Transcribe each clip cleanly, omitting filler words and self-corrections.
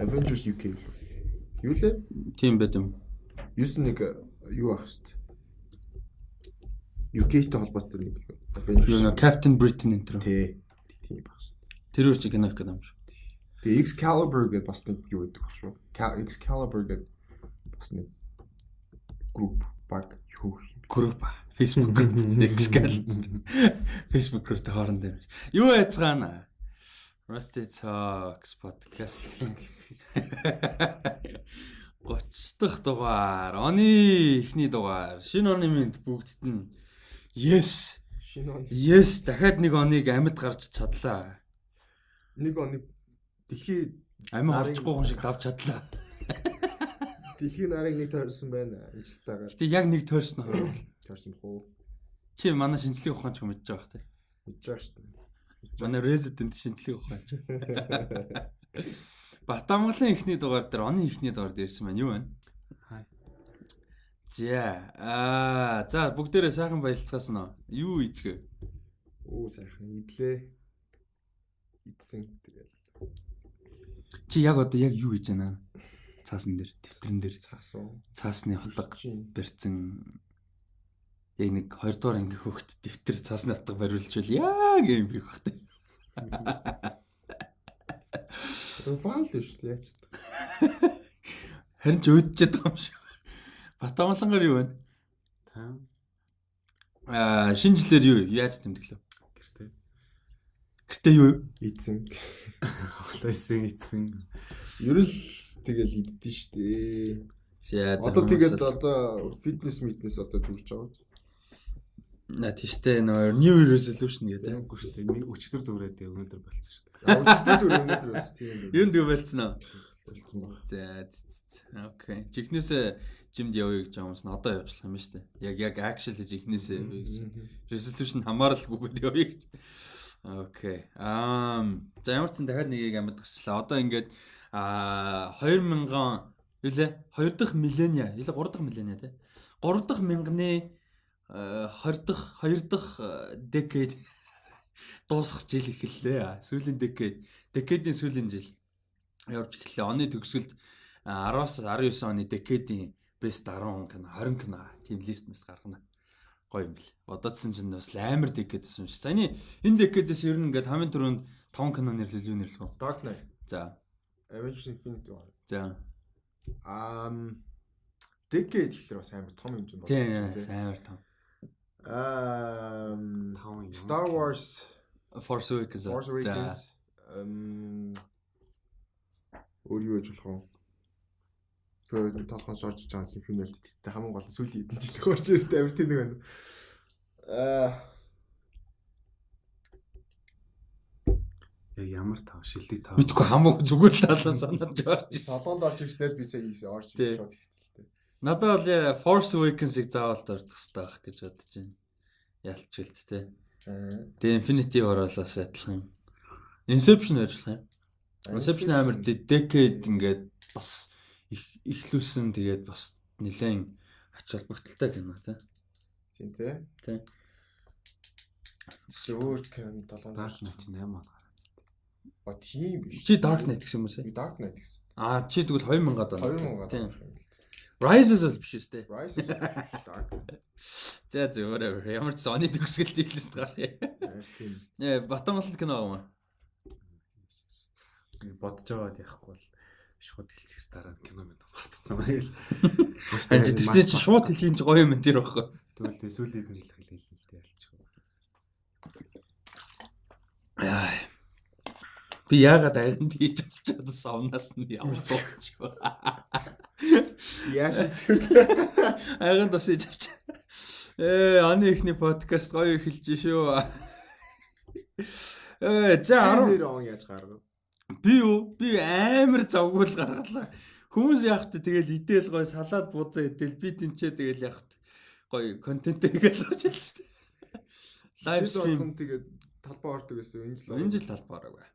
Avengers UK. Юу лээ? Тийм байт юм. 91 юу ах хэвчээ. UK-тэй холбоотой нэг Avengers. Юу Captain Britain энэ төр. Тийм баг шүү. Тэр үуч кино их юм шүү. Тэгээ Excalibur гэдэг бас нэг юу гэдэг баг шүү. Excalibur гэдэг бас нэг group баг юу group Facebook group Excalibur. Facebook group-тэй хооронд юм. Юу яцгаана? Rusty Talks podcast. 30 дахь дугаар. Оны эхний дугаар. Шинэ оны минь бүгдд нь yes. Шинэ оны. Yes, дахиад нэг оныг амьд гарч чадлаа. Нэг оны дэлхий амин орчихгүй хүн шиг давж чадлаа. Дэлхийн нарыг нэг тойрсон байна. Амжилттайгаар. Гэтэ яг нэг тойрсон уу? Тойрсон бохоо. Чи манай шинжлэх ухаанч хүн мэдж байгаа бах тий. Мэдж байгаа шүү дээ. Манай resident шинжлэх ухаанч. Батамгалын эхний дугаар дээр оны эхний дугаар дээрсэн байна. Юу вэ? За бүгдээрээ сайхан баярлцгаасан уу? Юу ийцгээ? Сайхан идлээ. Идсэн тэгэл. Чи яг одоо яг юу хийж байна? Цаасан дээр, дэвтрэн дээр. Цаасны хотго барьсан. Яг нэг 2 дугаар анги хөхт дэвтэр цаасны хотго бариулчвал яг юм хийх бахтай. Фаал шүү дээ яач. Харин ч өөдчихэд байгаа юм шиг. Батамгалангаар юу вэ? Шинэ жилээр юу яаж тэмдэглэв? Гэртээ юу? Ийдсэн. Холойсэн. Ерөөл тэгэл иддэн штэ. Одоо тэгээд одоо фитнес одоо дүрж байгаа. На тийштэй нөө new resolution гэдэг. Тэгэхгүй штэ. Нэг өчтөр дүүрээд өнөөдөр болчихсон штэ. Өчтөр өнөөдөр бас тийм. Юу нэг болцсон уу? За. Окей. Чихнээсээ жимд явъя гэж байгаа юмс нь одоо явж болох юм штэ. Яг actually чихнээсээ явъя гэж. Resolution хамааралгүйгээр явъя гэж. Окей. За ямар ч сан дахиад нэгийг амьд гарчлаа. Одоо ингээд 2000 үлээ 2 дахь миллениа, илүү 3 дахь миллениа тий. 3 дахь мянганы 2 дахь decade дуусах жил эхэллээ. Сүүлийн decade-ийн сүүлийн жил явж эхэллээ. Оны төгсгөлд 10-аас 19 оны decade-ийн best 10 кино, 20 кино тийм лист мэс гаргана. Гоё юм бэл. Бодоодсэн чинь бас амар decade гэсэн юм шиг. Саяны энэ decade-ээс ер нь ингээд хамгийн түрүүнд 5 кино нэрлэл юу нэрлэх вэ? Dark Knight. За. Avengers Infinity War. За. Decade гэхэлэр бас амар том юм чинь байна. Тийм, амар том. Star Wars Force Awakens. Өөр юу гэж болох вэ? Тэр толгоос орж байгаа фильм байл тэгтээ хамгийн гол нь сүүлийн хэдэн жил орж ирээд амар тийм нэг байна. Яг ямар тав шилдэг тав. Мэдгүй хамаагүй зүгээр л талаа санаж орж ирсэн. Толгоонд орж ирснээр би сая орж ирсэн шууд хэцэлтэй. Надад бол Force Awakens-ыг заавал дордох хэрэгтэй байх гэж бодож байна. Ялчилт те. Тэгээ Infinity War бол бас адилхан юм. Inception ажиллах юм. Inception амар decade ингээд бас ихлүүлсэн тэгээд бас нэлээд ач холбогдолтой кино тий. Тийм тий. Тий. Зөөр кино 7 Dark Knight 8 он гараад. Тийм биш. Чи Dark Knight гэсэн юм уу? Би Dark Knight гэсэн. Чи тэгвэл 2000-аад он. 2000-аад тийм. он. Rises бол биш үстэй. Rises Dark. За whatever. Ямар ч сони төгсгөл тийхлэст гарах. Батамгалт кино юм аа. Бодож аваад яахгүй бол шууд хэлцгэр дараа кино мэд мартцсан байл. Тэгтээ чи шууд хэлхийн чи гоё юм энэ байхгүй. Тэгвэл сүүлийн жил хэлээ л дээ ялчгүй. Би яагаад айганд хийж авчаад савнаас нь явуулчих вэ? Яаш Айганд бас хийж авч. Аны ихний подкаст гоё эхэлж шүү. За 10 он яаж гаргав? Би амар завгуул гаргалаа. Хүмүүс яахт тэгэл идэл гоё салаад бузаа идэл би тэнцээ тэгэл яахт гоё контенттэйгээ сууж хэлж штэ. Лайв стрим тэгээд талбай ордог гэсэн энэ жил талбай орог.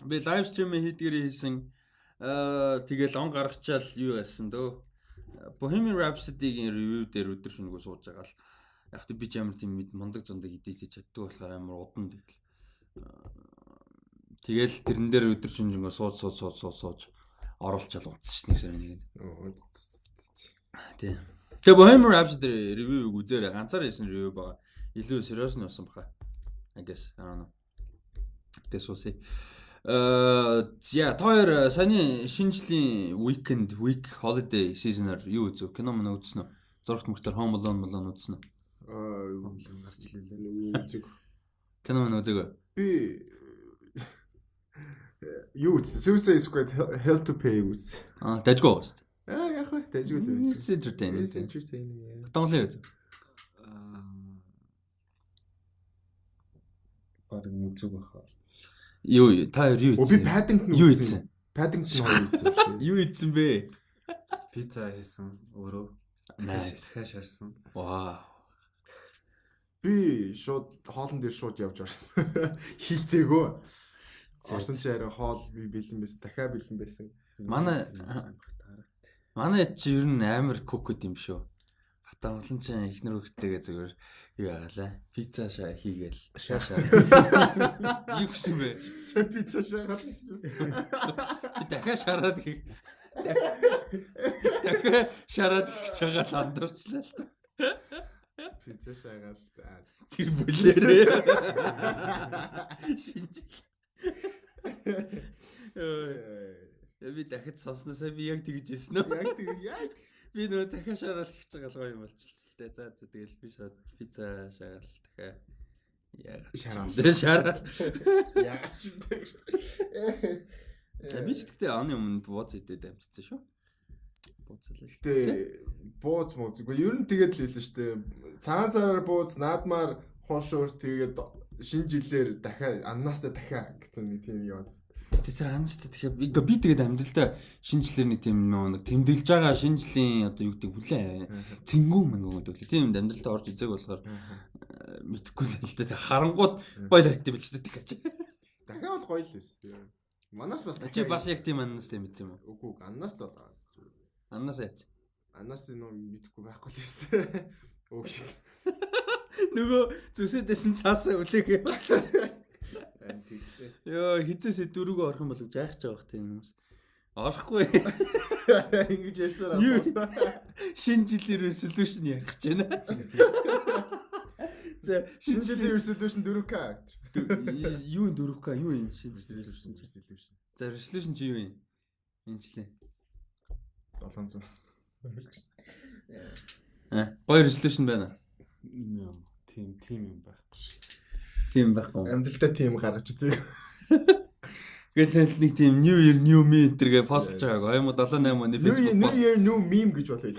Би лайв стримээ хийдгэрээ хийсэн. Тэгэл он гаргачаал юу яасан дөө. Bohemian Rhapsody-гийн review дээр өдөр шөнөгөө сууж байгаа л яг би ч амар тийм мундаг зундаг идэж чаддаг болохоор амар удан тэгэл. Тэгэл тэрэн дээр өдөр шөнөгөө сууж оруулчаал утсан ш нэг нэг. Тийм. Тэгээ Bohemian Rhapsody review үзээрэй. Ганцаар хийсэн review байгаа. Илүү serious нь болсон баха. I guess I don't know. Guess we'll see. Тэр саяны шинжлэлийн week holiday season-аар юу үзв? Кино мөн үзсэн үү? Зурагт мөртөр Home Alone үзсэн үү? Гарч лээ. Үзэг. Кино мөн үзээг. Би юу үзсэн? Suicide Squad Hell to Pay үз. Дажгүй шүү дээ. Яг хөө дажгүй л. It's entertaining. Тонглоо үзв. Бараг үзэг баха. Юу та юу Би үзсэн? Paddington Юу үзсэн. Paddington 2 үзсэн. Юу ийдсэн бэ? Пицца хийсэн өөрөө. Nice. Дахиад шарсан. Вау. Би шууд хоолн дээр шууд явж орсон. Хийцээгөө. Орсон чи харин хоол би бэлэн байсан. Дахиад бэлэн байсан. Манай чи ер нь амар кукуд юм шүү. Бата олон ч ихнэр хөлтэйгээ зүгээр юу ягалаа. Пицца хийгээл шаашаа. Юу гэсэн бэ? Пицца шаагаад хийчихсэн. Би дахиад шараад хийх. Дахиад шараад хийж байгаа л андуурчлаа л та. Пицца шаагаад заа. Тэр бүлээрээ. Шинжил. Би дахиад сонсносоо би яг тэгж ирсэн үү? Яг Би нөө дахиад шараал хийж байгаа л гоё юм болчихлоо. За тэгэл би пицца шагаал дахиад шараал. яг ч юм дээ. Би ч гэхдээ оны өмнө бууз идээд амжицсан шүү. Бууцлаа. Гэтэ бууз мууз. Уу ер нь тэгээд л хэлсэн шүү дээ. Цагаан сараар бууз, наадмаар хоошуур тэгээд шинэ жилээр дахиад аннаастаа дахиад гэсэн нэг тийм юм. Тэр анастай тэгэхээр би тэгээд амьдралдаа шинжлэр нэг тийм нэг тэмдэглэж байгаа шинжлийн одоо юу гэдэг хүлээ цэнгүү мэнгүүд өглөө тийм амьдралдаа орж үзег болохоор мэдхгүй л л дээ харангууд гоё харагдав л ч тэгэж. Дахиад бол гоё л байсан. Манаас бас Чи бас яг тийм анастай мэдсэн юм уу? Үгүй аннаас бол Анаас яац. аннаас нөө мэдхгүй байхгүй л байсан. Өг шиг. Нөгөө зүсэдсэн цаасаа үлээх юм. Тэглээ. Йоо хизээсээ дөрөв орох юм бол жаах ч байгаа тийм хүмүүс. Орохгүй. Ингэж ярьсаар байна. Шинэ жилийн resolution ярих гэж байна. За Шинэ жилийн resolution 4K. юу 4K юу юм шинэ resolution. За resolution чи юу юм? Энэ жилийн 700. Гоё resolution байна. Тийм юм байхгүй шүү. Тийм байхгүй. Амьдралдаа тийм гаргаж үзье. Гэтэл нэг тийм new year new me энтергээ постж байгааг. Аймаа 78 оны Facebook New пост. Year new meme гэж болов ээ.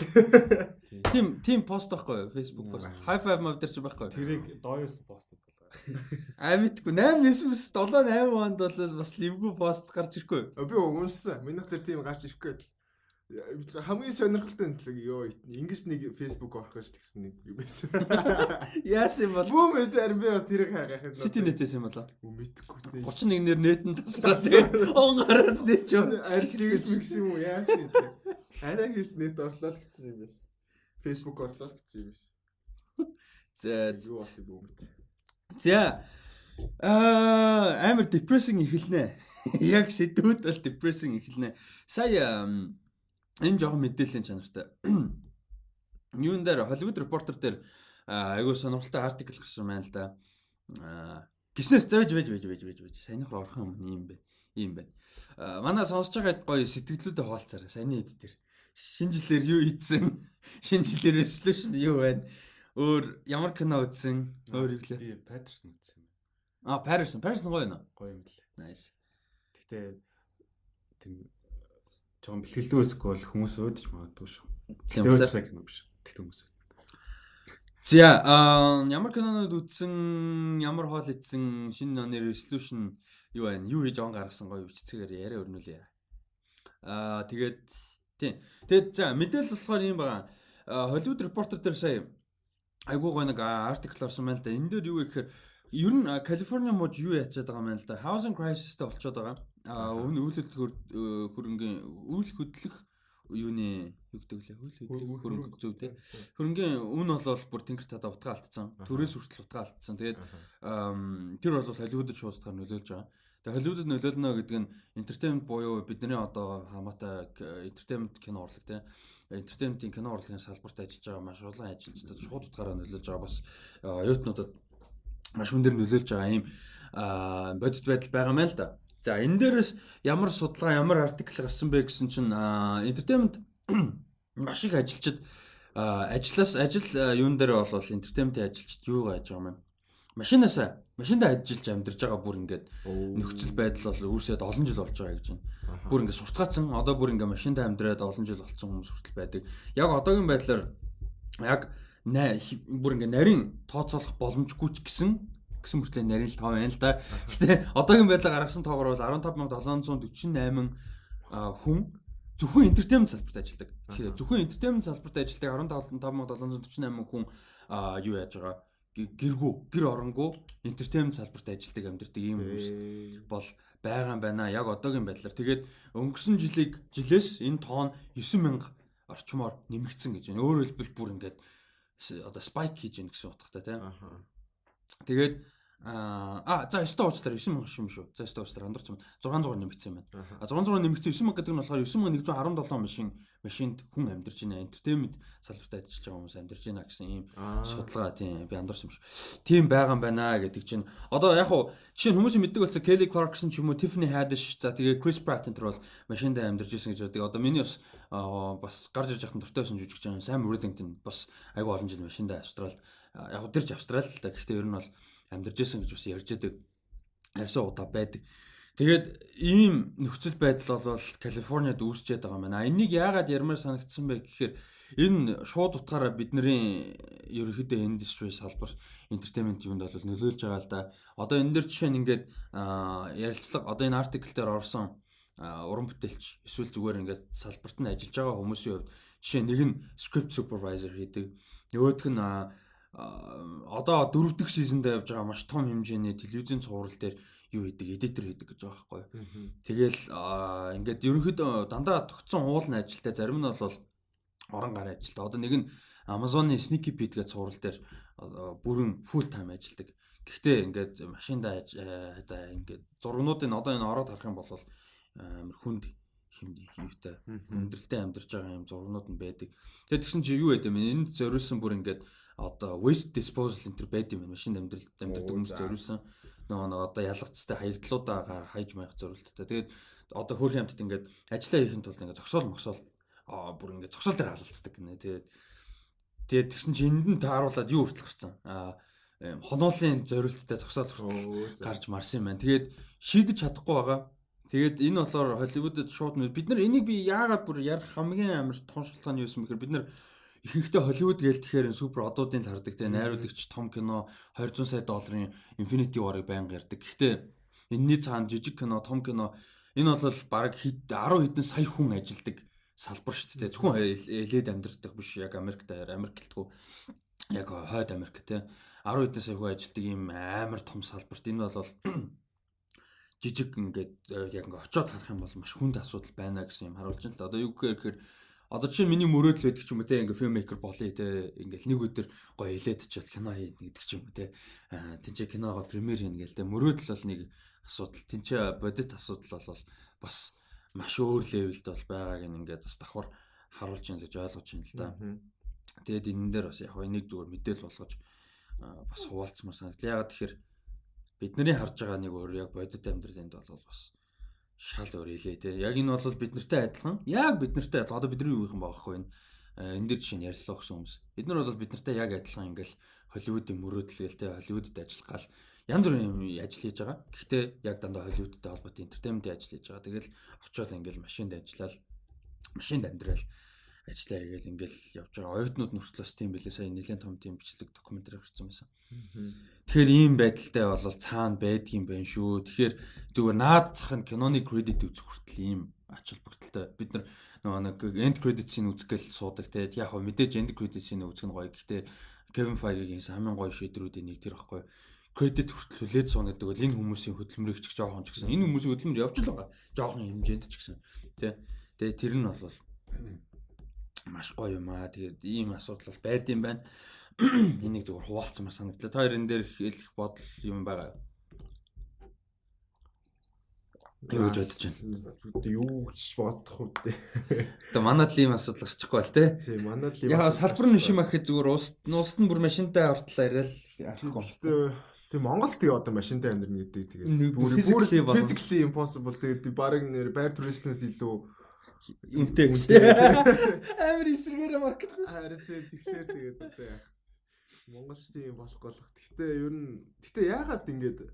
Тийм пост байхгүй Facebook пост. High five мав дээр ч байхгүй. Тэрийг дооёс постод болгоо. Амьдгүй 8 9 7 8 онд бол бас лимгүү пост гарч ирэхгүй. Би уншсан. Миний хэр тийм гарч ирэхгүй. Хамгийн сонирхолтой нь ёо ингэж нэг Facebook орох гэж тэгсэн нэг юм байсан. Яасан бол Бүүм дээр би бас тэрийг хайгахад. City net-ээс юм болоо. Мэдхгүй. 31-нэр нэт нь тасраа тэгээ он гараад нэ ч юм. Тэгж мэгс юм уу яасан тийм. Арай хийж нет орлоо л гэсэн юм байсан. Facebook орлоо л гэсэн юм байсан. Юу болсон бүүм. За амар depressing эхэлнэ. Яг сэдвүүд бол depressing эхэлнэ. Сая энэ жоохон мэдээллийн чанартай. Юун дээр Hollywood Reporter дээр айгуу сонирхолтой артикл гарсан байна л да. Гиснээс зөөж байж. Саяныхаар орох юм юм байна. Манай сонсож байгаа гоё сэтгэлдүүдэд хаалцаарай. Саяны хэд тэр. Шинэ жилээр юу ийдсэн? Шинэ жилээр resolution юу байна? Өөр ямар кино үзсэн? Өөр иглээ. Би Patterson үзсэн юм. Patterson гоё нэ. Гоё юм лээ. Nice. Гэтэ тийм жоохон бэлгэлгүй эсвэл хүмүүс өөдөж магадгүй шүү. Тийм Өөдөж кино биш. Тэгт хүмүүс. За ямар кинонууд үзсэн, ямар хоол идсэн, шинэ оны resolution юу байна? Юу хийж он гаргасан гоё бичцгээр яриа өрнүүлээ. Тэгээд тийм. Тэгээд за мэдээлэл болохоор юм байна. Hollywood Reporter дээр сая айгуу гоё нэг артикл орсон байна л да. Энэ дээр юу гэхээр ер нь Калифорни мууж юу яачаад байгаа юм л да. Housing crisis-тэй болчиход байгаа. Үйл хөдлөх юуны юу гэдэг лээ хөрөнгө зөв те. Хөрөнгөний үн бол бүр тэнгэр тадаа утгаа алдсан. Төрөөс хүртэл утгаа алдсан. Тэгээд тэр бол Холливуудад шууд утгаар нөлөөлж байгаа. Тэгээд Холливуудад нөлөөлнө гэдэг нь entertainment буюу бидний одоо хамаатай entertainment кино урлаг те. Entertainment-ийн кино урлагийн салбарт ажиллаж байгаа маш олон ажилчдад шууд утгаараа нөлөөлж байгаа бас оюутнуудад маш хүн дээр нөлөөлж байгаа ийм бодит байдал байгаа мэн л да. За энэ дээрээс ямар судалгаа, ямар артикл гарсан бэ гэсэн чинь entertainment маш их ажилчид ажил юун дээр бол entertainment-ийн ажилчид юу яаж байгаа юм. Машиндаа ажиллаж амьдарч байгаа бүр ингээд нөхцөл байдал бол үүсээд олон жил болж байгаа гэж байна. Бүр ингээд суртгаацсан. Одоо бүр ингээд машиндаа амьдраад олон жил болсон хүмүүс хүртэл байдаг. Яг одоогийн байдлаар яг бүр ингээд нарийн тооцоолох боломжгүй ч гэсэн мөртлөө нарийн л тоо байна л да. Гэтэ одоогийн байдлаар гаргасан тоогоор бол 15748 хүн зөвхөн entertainment салбарт ажилладаг. Тэгэхээр зөвхөн entertainment салбарт ажилладаг 15748 хүн юу яаж байгаа гэр оронгүй entertainment салбарт ажилладаг амьдардаг ийм хүмүүс бол байгаа юм байна. Яг одоогийн байдлаар тэгээд өнгөрсөн жилээс энэ тоон 9000 орчмоор нэмэгдсэн гэж байна. Өөрөөр хэлбэл бүр ингээд одоо spike хийж гин гэсэн утгатай тийм. Тэгээд за өстө уучлаарай 9000 шим шүү. За өстө уучлаарай андуурч юм 600 нэмэгдсэн юм байна. 600 нэмэгдсэн 9000 гэдэг нь болохоор 9117 машинд хүн амьдарч байна. Entertainment салбарт ажиллаж байгаа хүмүүс амьдарч байна гэсэн ийм судалгаа тийм би андуурсан юм шүү. Тийм байгаа юм байна гэдэг чинь одоо яг хуу жишээ нь хүмүүсийн мэддэг болсон Kelly Clarkson ч юм уу Tiffany Haddish за тэгээ Chris Pratt энэ төр бол машинд амьдарч байсан гэж боддог. Одоо миний бас гарч ирж байхад дуртай байсан жүжигч Sam Worthington бас айгүй олон жил машинд Австралид яг удирж Австралид л да. Гэхдээ ер нь бол амьдарч байсан гэж бас ярьж байдаг. Арьсан удаа байдаг. Тэгээд ийм нөхцөл байдал бол Калифорниад үүсчээд байгаа юм байна. Энийг яагаад ярмаар санагдсан бэ гэхээр энэ шууд утгаараа бидний ерөнхийдөө индастри салбар entertainment юунд бол нөлөөлж байгаа л да. Одоо энэ дэр жишээ нь ингээд ярилцлага одоо энэ артикл дээр орсон уран бүтээлч эсвэл зүгээр ингээд салбарт нь ажиллаж байгаа хүмүүсийн хувьд жишээ нэг нь script supervisor хийдэг. Нөгөөх нь одоо 4 дахь сизонд явж байгаа маш том хэмжээний телевизийн цуврал дээр юу хийдэг, эдитер хийдэг гэж байгаа байхгүй. Тэгэл ингээд ерөнхийдөө дандаа тогтсон уулын ажилтай зарим нь бол орон гар ажилтай. Одоо нэг нь Amazon-ы Sneaky Pete гэж цуврал дээр бүрэн full time ажилладаг. Гэхдээ ингээд машиндаа ингээд зургнуудын одоо энэ ороод харах юм бол амар хүнд юутай хүндрэлтэй амьдарч байгаа юм зургнууд нь байдаг. Тэгээд тэгсэн чи юу байд юм бэ? Энд зориулсан бүр ингээд одоо waste disposal энэ төр байд юм машинд амьдардаг хүмүүс зориулсан нөгөө одоо ялгцтай хаягдлуудаа хайж маях зориулттай. Тэгээд одоо хөөрхөн хамтд ингээд ажиллаа хийхин тулд ингээд зогсоол бүр ингээд зогсоол дээр халалцдаг гинэ. Тэгээд тэгсэн чи энд нь тааруулаад юу хүртэл гарцсан. Хонуулын зориулттай зогсоол хүртэл гарч марсан юм байна. Тэгээд шийдэж чадахгүй байгаа. Тэгээд энэ болохоор Холливуудад шууд бид нар энийг би яагаад бүр ярих хамгийн амар том шалтгаан юу юм бэхээр бид нар ихэнхдээ Холливуд гээл тэгэхээр супер одуудын л хардаг те найруулагч том кино 200 сая долларын Infinity War-ыг байнга ярддаг. Гэхдээ энэний цаана жижиг кино, том кино энэ бол баг 10 хэдэн сая хүн ажилдаг салбар шүү дээ. Зөвхөн элед амьдардаг биш яг Америк гэлтгүү яг хойд Америк те 10 хэдэн сая хүн ажилдаг ийм амар том салбарт энэ бол жижиг ингээд яг ингээд очиод харах юм бол маш хүнд асуудал байна гэсэн юм харуулж байна л да. Одоо юу гэхээр одоо чинь миний мөрөөдөл байдаг ч юм уу те ингээ фильммейкер болъё те ингээл нэг өдөр гоё илээд чил кино хийнэ гэдэг ч юм уу те тэнцээ киногоо премьер хийнэ гээл те мөрөөдөл бол нэг асуудал тэнцээ бодит асуудал бол бас маш өөр левелд бол байгааг ингээд бас давхар харуулж байна гэж ойлгож байна л да. Тэгээд энэ дээр бас яг энийг зүгээр мэдээл болгож бас хуваалцмаар санагдлаа. Ягаад тэгэхээр бидний харж байгаа нэг өөр яг бодит амьдралд бол бас шал өөр илээ те. Яг энэ бол бид нартай адилхан. Яг бид нартай адилхан. Одоо бидний юу юм баахгүй энэ. Энэ дээр жишээ нь ярьслаа гэсэн хүмүүс. Бид нар бол бид нартай яг адилхан ингээл Холливуудын мөрөөдөл гээл те. Холливуудад ажиллах гал янз бүрийн ажил хийж байгаа. Гэхдээ яг дандаа Холливуудтай холбоотой entertainment-ийн ажил хийж байгаа. Тэгэл очиод ингээл машинд амьдрал ажиллаа гээл ингээл явж байгаа. Оюутнууд нүртэл бас тийм билээ. Сая нэлээд том тийм бичлэг докюментари гарсан байсан. Тэгэхээр ийм байдалтай бол цаана байдгийн байх шүү. Тэгэхээр зүгээр наад зах нь киноны кредит үзэх хүртэл ийм ач холбогдолтой. Бид нар нөгөө нэг end credits-ийг үзгээл суудаг те. Яг хөө мэдээж end credits-ийг үзэх нь гоё. Гэхдээ Kevin Feige-ийн хамгийн гоё шийдвэрүүдийн нэг тэр ихгүй. Credit хүртэл хүлээж суuna гэдэг бол энэ хүмүүсийн хөдөлмөрийг ч жоохон ч гэсэн энэ хүмүүсийн хөдөлмөр явж л байгаа. Жоохон хэмжээнд ч гэсэн. Тэ. Тэгээ тэр нь бол Маш гоё юм аа. Тэгээд ийм асуудал бол байд юм байна. Энийг зүгээр хуваалцмаар санагдлаа. Та хоёр энэ дээр хэлэх бодол юм байгаа юу? Юу гэж бодож байна? Юу гэж бодох вэ? Одоо манад л ийм асуудал гарчихгүй л те. Тийм, манад л Яа салбар нь биш юм ахад зүгээр уст нь бүр машинтай ортол арай л арахгүй. Тийм Монголд тэгээ одоо машинтай амьдрна гэдэг тэгээд бүр physically impossible тэгээд баг нэр байр туристнаас илүү үнэтэй гэсэн. Амар эсрэгээр маркетнес. Харин тэгэхээр тэгээд одоо яах. Монголч тийм болохгүй болох. Гэхдээ яагаад ингэж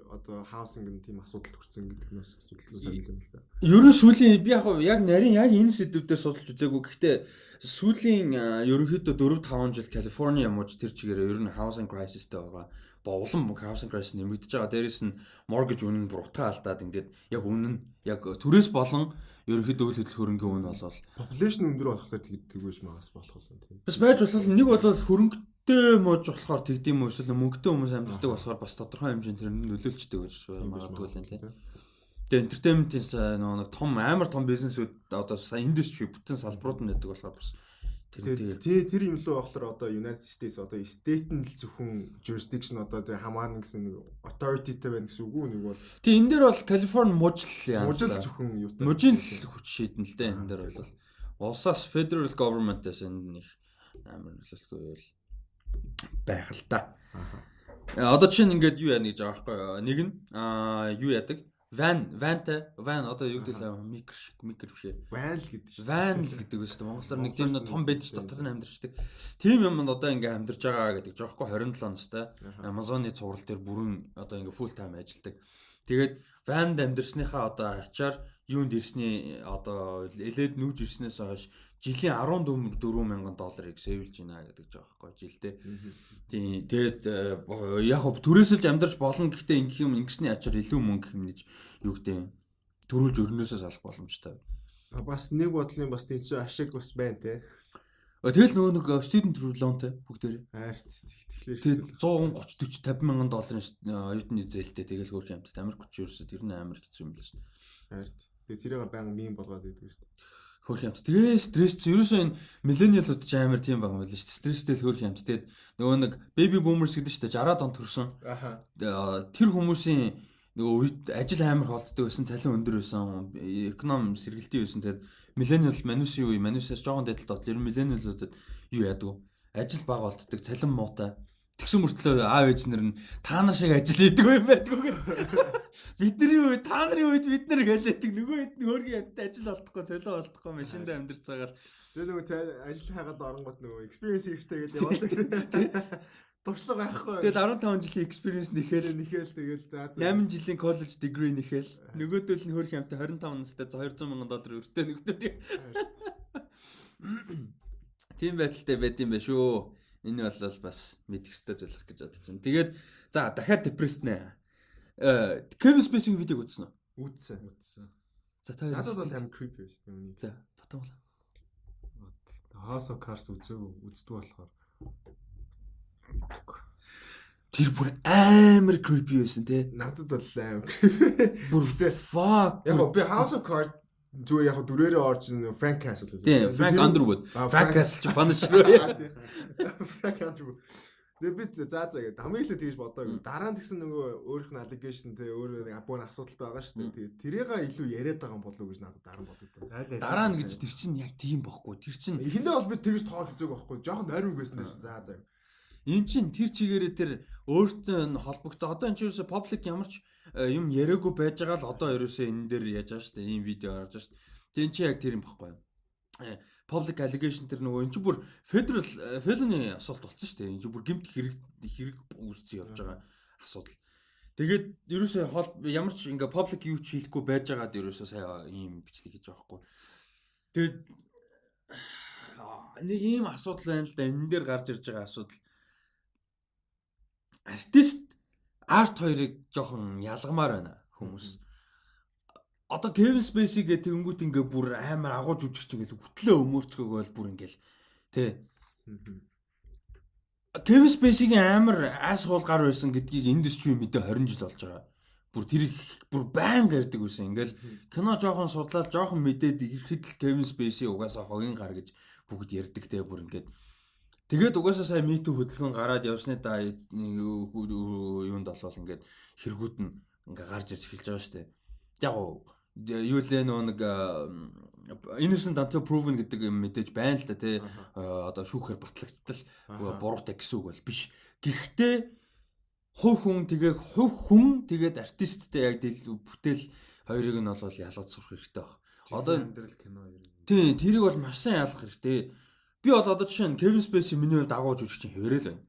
одоо хаусинг нь тийм асуудал төрсэн гэдэг нь бас асуудал сонирхол юм л да. Ер нь сүүлийн би яг нарийн яг энэ сэдвүүдээр судалж үзээгүй. Гэхдээ сүүлийн ерөнхийдөө 4-5 жил Калифорни мууч тэр чигээр ер нь housing crisisтэй байгаа. Улам housing crisis нэмэгдэж байгаа. Дээрээс нь mortgage үнэ нь бүр утгаа алдаад ингээд яг үнэ нь яг төрөөс болон ерөнхийдөө үйл хөдлөх хөрөнгөний үнэ болол population өндөр болохоор тэгдэг байж магас болох юм тийм. Бас байж болох нэг бол хөрөнгөтэй мууж болохоор тэгдэм үү эсвэл мөнгөтэй хүмүүс амьддаг болохоор бас тодорхой хэмжээнд тэр нөлөөлчдөг гэж магадгүй л тийм. Тэгээ entertainment-ийн нэг том амар том бизнесүүд одоо industry бүтэн салбарууд нь байдаг болохоор бас тэр юм лөө болохоор одоо United States одоо state нь л зөвхөн jurisdiction одоо тэг хамаарна гэсэн нэг authorityтэй байна гэсэн үг үү нэг бол. Тэгээ энэ дээр бол Калифорни мужил яа. Мужил зөвхөн юутай. Мужил хүч шийдэн л дээ энэ дээр бол. Улсаас federal government-аас энэ нэг амар нөлөөлөхгүй байл байх л та. Одоо чинь ингээд юу яана гэж байгаа байхгүй. Нэг нь юу яадаг? Van одоо юу гэдэг л микр биш. Van л гэдэг шүү. Van л гэдэг үү шүү. Монголоор нэг тийм том бэдж дотор нь амьдарчдаг. Тийм юм одоо ингээ амьдарч байгаа гэдэг жоохгүй 27 настай. Amazon-ы цуврал дээр бүрэн одоо ингээ full time ажилладаг. Тэгээд Van-д амьдарсныхаа одоо ачаар юунд ирсний одоо элед нүүж ирснээс хойш жилийн $14,000 сэвэлж байна гэдэг жаа байхгүй жилдээ. Тийм тэгээд яг хөө түрээсэлж амьдарч болно гэхдээ ингэх юм ингэсний ачаар илүү мөнгө хэмнэж юу гэдэг төрүүлж өрнөөсөө салах боломжтой. Бас нэг бодлын бас тийм ч ашиг бас байна те. Тэгэл нөгөө нэг student loanтэй бүгдээрээ. Хайрт тэгэхээр 130 $40,000 оюутны зээлтэй тэгэл хөрх юмтай Америк ч ерөөсөө тэр нь амар хэцүү юм л шүү. Хайрт. Тэгээ тэрийг баян мим болгоод идэв шүү. Хөрх юмт. Тэгээ стресс ерөөсөө энэ millennial-ууд ч амар тийм байгаа юм байна шүү. Стресстэй л хөрх юмт. Тэгээд нөгөө нэг baby boomers гэдэг чинь 60-аад он төрсөн. Тэр хүмүүсийн нөгөө үед ажил амар холддог байсан, цалин өндөр байсан, эконом сэргэлтийн байсан. Тэгээд millennial манусийн үе, манусаас жоохон дэдэлт бодлоо. Ер нь millennial-уудад юу яадаг вэ? Ажил бага болтдог, цалин муутай. Тэгсэн мөртлөө аав ээжнэр нь та нар шиг ажил хийдэг юм байдгүй. Бидний үед та нарын үед бид нар гэлээдэг нөгөө хэд өөрийн ядтай ажил олдохгүй, цалин олдохгүй, машиндаа амьдарч байгаа л тэгээ нөгөө ажил хагаад оронгууд нөгөө experience ихтэй гэж явуулдаг. Туршлага байхгүй. Тэгэл 15 жилийн experience нэхэл тэгэл за 8 жилийн college degree нэхэл нөгөөдөл нь хөрх юмтай 25 настай $200,000 өртөө нөгдөө. Тийм байдалтай байд юм байна шүү. Энэ бол бас мэдэх ёстой зүйл ах гэж бодож байна. Тэгээд за дахиад depressed нэ. Kevin Spacey-ийн видеог үзсэн үү? Үзсэн. За та надад бол амар creepy биш юм. За батгуул. House of Cards үздэг болохоор тэр бүр амар creepy байсан те. Надад бол амар бүр fuck. Яг би House of Cards зүгээр яг дүрээрээ орж Frank Castle үү? Тийм, Frank Underwood. Frank Castle ч фанаш шүү. Frank Underwood. Тэгээд за гэдэг хамгийн ихлэ тэгж бодоагүй. Дараа нь тэгсэн нөгөө өөрийнх нь allegation те өөр нэг абуун асуудалтай байгаа шүү дээ. Тэгээд тэрийгээ илүү яриад байгаа юм болов уу гэж надад дараа нь бодогдсон. Дараа нь гэж тэр чинь яг тийм бохгүй. Тэр чинь эхэндээ бол би тэгж тоож үзег байхгүй. Жохон нойрмог байсан дээ шүү. За. Энд чинь тэр чигээрээ тэр өөртөө холбогдсон. Одоо энэ ч ерөөсө public ямар ч юм яриаггүй байж байгаа л одоо ерөөсө энэ дээр яаж байгаа шүү дээ. Ийм видео гарч байгаа шүү дээ. Тэг чи яг тэр юм баггүй. Public allegation тэр нөгөө энэ чи бүр federal felony асуулт болсон шүү дээ. Энэ чи бүр гэмт хэрэг үүсцэн явж байгаа асуудал. Тэгээд ерөөсө ямар ч ингээ public юу ч хийхгүй байж байгаад ерөөсө сая ийм бичлэг хийж байгаа байхгүй. Тэгээд нэг ийм асуудал байна л да. Энэ дээр гарч ирж байгаа асуудал. Артист арт хоёрыг жоохон ялгамаар байна хүмүүс. Одоо Kevin Spacey гэх тэнгүүт ингээ бүр амар агууж үжигч ингээл хөтлөө өмөрцгөөгөөл бүр ингээл тий. Kevin Spacey-гийн амар asshole гар байсан гэдгийг индастри мэдээ 20 жил болж байгаа. Бүр тэр бүр байнга ярьдаг байсан. Ингээл кино жоохон судлаад жоохон мэдээд ирэхэд л Kevin Spacey угаасаа хогийн гар гэж бүгд ярьдаг те бүр ингээд. Тэгээд угаасаа сая Me Too хөдөлгөөн гараад явсны да юунд болвол ингээд хэрэгүүд нь ингээ гарч ирж эхэлж байгаа шүү дээ. Яг юу лээ нэг innocent until proven гэдэг юм мэдээж байна л да тий. Одоо шүүхээр батлагдтал буруутай гэсэн үг бол биш. Гэхдээ хувь хүн тэгээд артисттэй яг бүтээл хоёрыг нь бол ялгаж сурах хэрэгтэй баг. Одоо амьдрал кино ер нь. тий, тэрийг бол маш сайн ялгах хэрэгтэй. Би бол одоо жишээ нь Kevin Spacey миний хувьд дагуу жүжигчин хэвээрэл байна.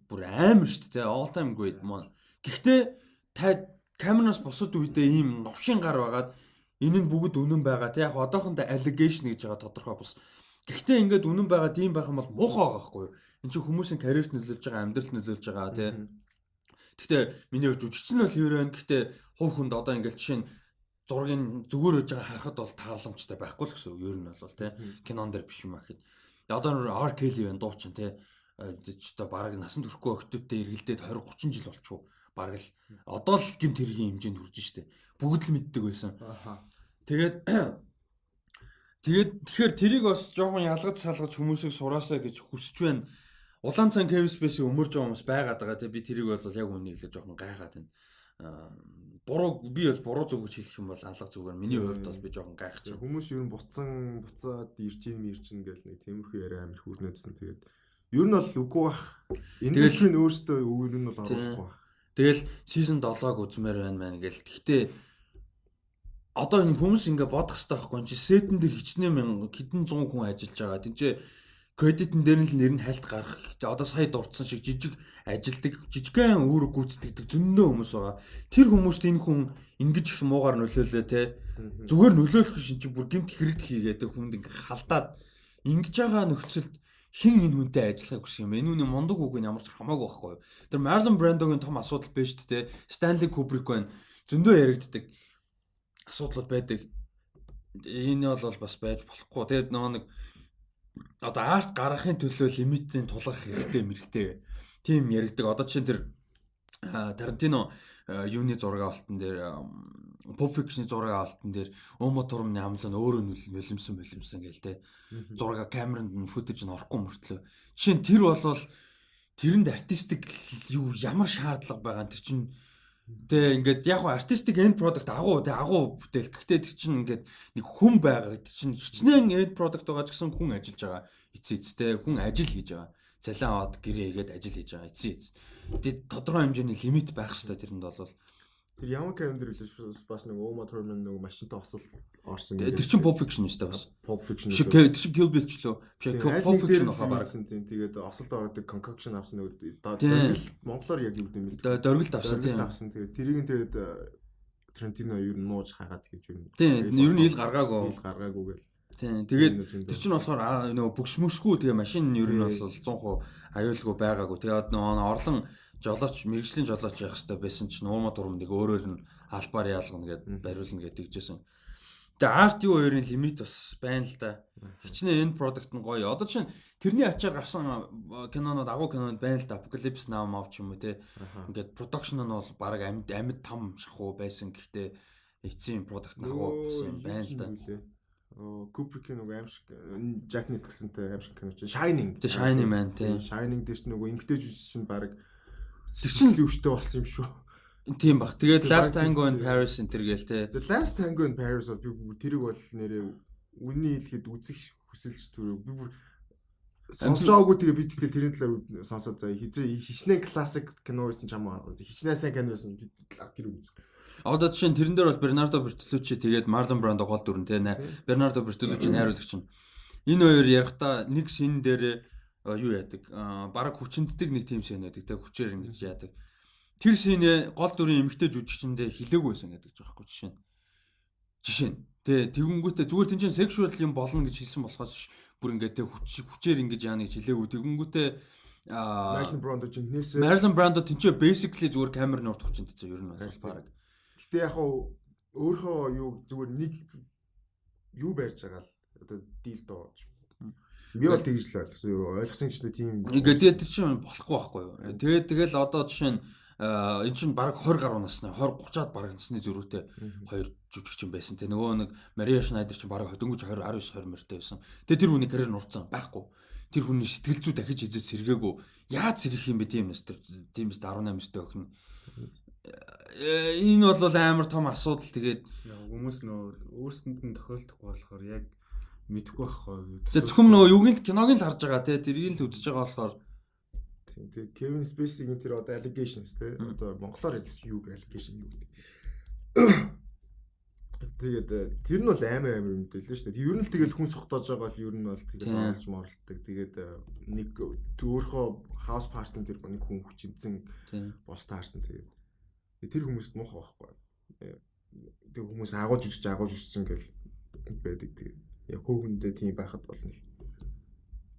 Бүр амар шүү дээ. All time great мөн. Гэхдээ та камераас босод үедээ ийм новшин гар байгаад энэ нь бүгд үнэн байгаа. Тэг яг одоохондоо allegation гэж байгаа тодорхой бус. Гэхдээ ингээд үнэн байгаа тийм байх юм бол муухай байгаа хгүй. Энд чинь хүмүүсийн карьерт нөлөөлж байгаа, амьдралд нөлөөлж байгаа тий. Гэхдээ миний хувьд жүжигчин нь бол хэвээр байна. Гэхдээ хувь хүнд одоо ингээд жишээ нь зургийг зүгээр байж байгаа харахад бол тааламжтай байхгүй л гэсэн үг. Ер нь бол тий. Кинон дээр биш юм аа гэхэд. Одоо R Kelly байна дуучин тий. Одоо бараг насан туршгүй охтуудтай эргэлдээд 20 30 жил болчихоо. Бараг л одоо л гэмт хэргийн хэмжээнд хүрж штэ. Бүгд л мэддэг байсан. Тэгээд тэгэхээр тэрийг бас жоохон ялгаж салгаж хүмүүсийг сураасаа гэж хүсэж байна. Улаан цан Kevin Spacey өмөрж байгаа хүмүүс байгаад байгаа. Тэгээд би тэрийг бол яг үнийг хэлээ жоохон гайхаад байна. Би бол буруу зүг гэж хэлэх юм бол алга зүгээр. Миний хувьд бол би жоохон гайхаж байна. Хүмүүс ер нь буцаад ирж ийн гэл нэг тиймэрхүү яриа амир хүрнэдсэн. Тэгээд ер нь бол үгүй бах. Индустрийн өөрсдөө өөр нь бол оруулахгүй бах. Тэгэл season 7-г үзмээр байна гэл. Гэхдээ одоо энэ хүмүүс ингээ бодох хэрэгтэй байхгүй юм чи сетэн дээр хичнээн хэдэн 100 хүн ажиллаж байгаа. Тинчээ кредитэн дээр нь нэр нь хальт гарах. Одоо сая дурдсан шиг жижиг ажилдаг, жижигхэн үүрэг гүйцэтгэдэг зөндөө хүмүүс байгаа. Тэр хүмүүст энэ хүн ингэж их муугаар нөлөөлөө те. Зүгээр нөлөөлөх шин чи бүр гэмт хэрэг хийгээд хүнд ингээ халдаад ингэж байгаа нөхцөлд хин энэ хүнтэй ажиллахыг хүсэх юм. Энэ хүний мундаг үг нь ямар ч хамаагүй байхгүй юу. Тэр Marlon Brandoгийн том асуудал байж тээ. Stanley Kubrick байна. Зөндөө яригддаг асуудлууд байдаг. Энэ бол бас байж болохгүй. Тэгээд нэг одоо арт гаргахын төлөө лимитийн тулгах хэрэгтэй. Тийм яригдаг. Одоо чинь тэр Тарантино юуны зураг авалтан дээр Pulp Fiction-ы зураг авалтан дээр Uma Thurman-ы амлан өөрөө нөлөмсөн гээл те. Зураг камеранд нь футаж нь орохгүй мөртлөө. Жишээ нь тэр болвол тэрэнд артистик юу ямар шаардлага байгаа нь тэр чинь тэ ингээд яг гоо артистик end product агуу бүтээл. Гэхдээ тэр чинь ингээд нэг хүн байгаа. Тэр чинь хичнээн end product байгаа ч гэсэн хүн ажиллаж байгаа. Эцээцтэй хүн ажил хийж байгаа. Цалин аваад гэрээ хийгээд ажил хийж байгаа. Эцээц. Тэгээд тодорхой хэмжээний лимит байх хэрэгтэй тэрэнд бол. Тэр ямар календар хэлж бас нэг Uma Thurman нэг машинтай осол орсон. Тэр чинь Pulp Fiction шүү дээ бас. Pulp Fiction. Тэр чинь Kill Bill ч лөө. Pulp Fiction хабаарсан тийм. Тэгээд осолд ороод concoction авсан нэг Монголоор яг юу гэдэм бэ? Дөргөлд авсан тийм. Тэгээд тэрийг нь тэгээд Tarantino ер нь нууж хагаад гэж юм. Тийм. Ер нь ил гаргаагүй гэл. Тийм. Тэгээд тэр чинь болохоор нөгөө бүсмөсгүй тэгээ машин ер нь бол 100% аюулгүй байгаагүй. Тэгээд нөгөө орлон жолооч мэрэгжлийн жолооч явах хэрэгтэй байсан чинь Uma Thurman нэг өөрөөр нь албаар яалгана гэдээ бариулна гэдэг тэгжсэн. Тэгээ арт юу хоёрын лимит бас байна л да. Хичнээн энэ продукт нь гоё. Одоо чинь тэрний ачаар гарсан кинонууд агуу кинонууд байна л да. Apocalypse Now ч юм уу те. Ингээд production нь бол баг амьд там шахуу байсан. Гэхдээ эцсийн продукт нь агуу байсан байна л да. Kubrick-ийн нөгөө аимшиг Jack Nicholson-тэй аимшиг кино чинь Shining. The Shining Man те. Shining дээр чинь нөгөө эмгтэй жүжигчин баг сэрчин өвчтэй болсон юм шүү. Тийм баг. Тэгээд Last Tango in Paris энэ төр гээл те. The Last Tango in Paris бол би тэрийг бол нэрээ үний хэлэхэд үзэх хүсэлж төрөө. Би бүр сонсож байгаагүй тэгээ би тэгтээ тэрийн талаар сонсоод заа хичнээн классик кино байсан ч хамаа. Хичнээн сайн кино байсан би тэр үз. Одоо чинь тэрэн дээр бол Bernardo Bertolucci тэгээд Marlon Brando гол дүрэн те. Bernardo Bertolucci найруулагч нь. Энэ хоёр ярихдаа нэг шин дээр юу яадаг бараг хүчнэддэг нэг тим шин байдаг те хүчээр ингэж яадаг. Тэр шинэ гол дүрийн эмгтэй жүжигчэндээ хилээгүй байсан гэдэг ч байхгүй жишээ нь те тэгэнгүүтээ зүгээр тэнцэн sexual юм болно гэж хэлсэн болохоос бүр ингээд те хүчээр ингэж яана гэж хэлээгүй тэгэнгүүтээ Marlon Brando тэнцээ basically зүгээр камер нурд хүчнэдтэй ер нь бараг. Гэтэ яг өөрөө юу зүгээр нэг юу барьж байгаа л одоо дийл дооч. Би бол тэгж л ойлгосон ч тийм. Тэгээд тэр чинь болохгүй байхгүй юу. Тэгэл одоо жишээ нь эн чинь баг 20 гаруй насны 20 30-аад баг насны зөрүүтэй хоёр жүжигчин байсан те. Нөгөө нэг Мария Шнайдер чинь баг дөнгөж 20 19 20 мөртэй байсан. Тэгээ тэр хүний карьер нурцсан байхгүй. Тэр хүний сэтгэл зүй дахиж эзэс сэргээгүй. Яаж сэргэх юм бэ тийм нэс тэр тийм нэс 18 өстэй охин. Энэ бол амар том асуудал. Тэгээд хүмүүс нөө өөрсөнд нь тохиолдохгүй болохоор яг мэдэхгүй байхгүй. Тэгээ зөвхөн нөгөө юуг л киног л харж байгаа те. Тэрийг л үзэж байгаа болохоор тэгээ Kevin Spacey-ийн тэр одоо allegations те. Одоо монголоор юу гэх allegation юу гэдэг. Тэгээд тэр нь бол амар мэдээлэл шүү дээ. Ер нь л тэгэл хүн сухтааж байгаа бол ер нь бол тэгээд оолж морлдог. Тэгээд нэг өөрхөө house party дээр нэг хүн хүчинцэн бостой харсан тэгээд тэр хүмүүст муухай байхгүй. Тэг хүмүүс агуулж үжиж ингээл байдаг. Тэгээд яг хөөгөндөө тийм байхад болно.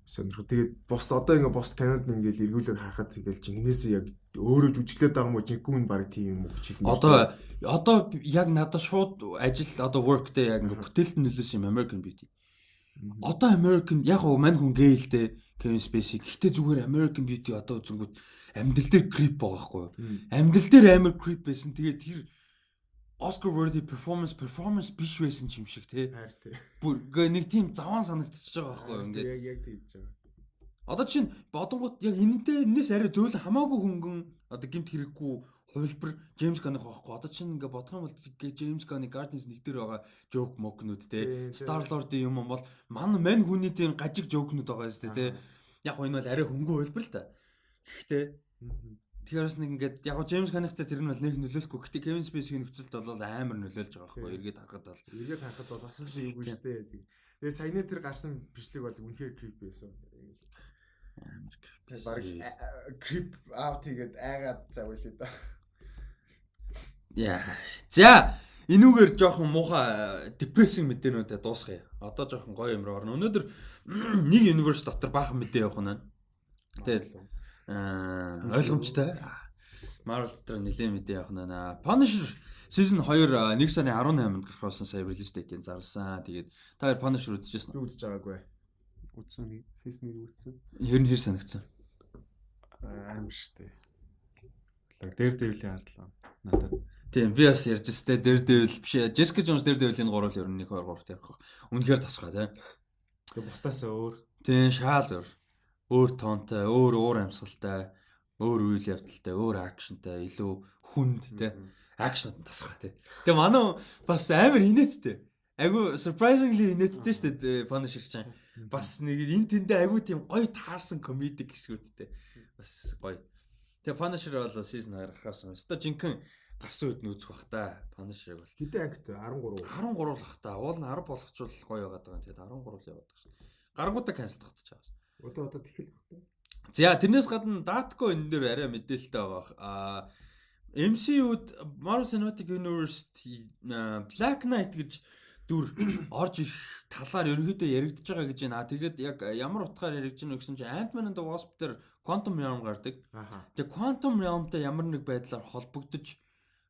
Сонирхол. Тэгээд бос одоо ингээ бос Канадад ингээл эргүүлээд харахад тэгэл чинээсээ яг өөрөө жүжиглээд байгаа юм уу жинхэнэ баг тийм юм уу гэж хэлнэ. Одоо яг надад шууд ажил одоо work дээр яг ингээ бүтээлт нөлөөс юм American Beauty. Одоо American яг мань хүн гээйлтэй Kevin Spacey. Гэхдээ зүгээр American Beauty одоо үзэнгүүт амьдрал дээр creep байгаа байхгүй юу? Амьдрал дээр амар creep байсан. Тэгээд тэр Oscar worthy performance биш байсан юм шиг тий. Хайр тий. Бүр нэг тийм заван санагдчихж байгаа байхгүй юу? Ингээд яг тэгж байгаа. Одоо чинь бодонгууд яг энэс арай зөөл хамаагүй хөнгөн одоо гимт хэрэггүй хувилбар Джеймс Ганных байхгүй. Одоо чинь ингээ бодох юм бол Джеймс Ганны Guardians нэг дээр байгаа joke мокнууд те Star Lord-ийн юм бол мань хүний тийм гажиг joke-нууд байгаа юм шүү дээ те. Яг энэ бол арай хөнгөн хувилбар л та. Гэхдээ тэрээс нэг ингээд яг Джеймс Ганнихтай тэр нь бол нэг нөлөөлөхгүй. Гэхдээ Kevin Spacey-ийн нөхцөлд бол амар нөлөөлж байгаа байхгүй. Эргээд харахад бол бас л юу шүү дээ. Тэгээ саяны тэр гарсан бичлэг бол үнэхээр creepy байсан. Амар creepy. Бараг creep out хийгээд айгаад завлаа да. Яа. За, энүүгээр жоохон муухай depressing мэдээнүүдэд дуусгая. Одоо жоохон гоё юм руу орно. Өнөөдөр нэг universe дотор баахан мэдээ явах нь. Тэгээд ойлгомжтой. Marvel дотор нэлээд мэдээ явах нь. Punisher season 2 1 сарын 18-нд гарах болсон сая release date-ийг зарласан. Тэгээд та хоёр Punisher үзчихсэн үү? Үзэж байгаагүй. Үзсэн season-ыг үзсэн. Ер нь хэр санагдсан? Аим штэ. Daredevil-ийн ардлаа. Надад. Тийм, би бас ярьж өстэй Daredevil биш. Jessica Jones Daredevil-ийн 3 ер нь 1 2 3 тавих. Үнэхээр тасгай тий. Тэгээ бусдаасаа өөр. Тийм, шаал өөр тоонтой, өөр уур амьсгалтай, өөр үйл явдалтай, өөр акшнтай, илүү хүнд тий. Акшнод тасгай тий. Тэгээ манай бас амар инээдтэй. Айгу surprisingly инээдтэй шүү дээ Punisher чинь. Бас нэг энэ тэндээ айгу тийм гоё таарсан комедик хэсгүүдтэй. Бас гоё. Тэгээ Punisher бол season 2 гарахаас өстой жинхэнэ гарсан үед нь үзэх бах та. Punisher бол хэдэн ангит 13 л бах та. Уул нь 10 болгочвол гоё байгаад байгаа. Тэгээд 13 яваад байгаа шин. Гаргуудаа cancel тогтож байгаа. Одоо тэхэл бах та. За тэрнээс гадна Datco энэ дээр арай мэдээлэлтэй байгаа. MCU-д Marvel Cinematic Universe Black Knight гэж дүр орж ирэх талаар ерөнхийдөө яригдж байгаа гэж байна. Тэгээд яг ямар утгаар яригдж байна гэсэн чинь Ant-Man and the Wasp дээр Quantum Realm гардаг. Тэгээд Quantum Realm-тай ямар нэг байдлаар холбогдож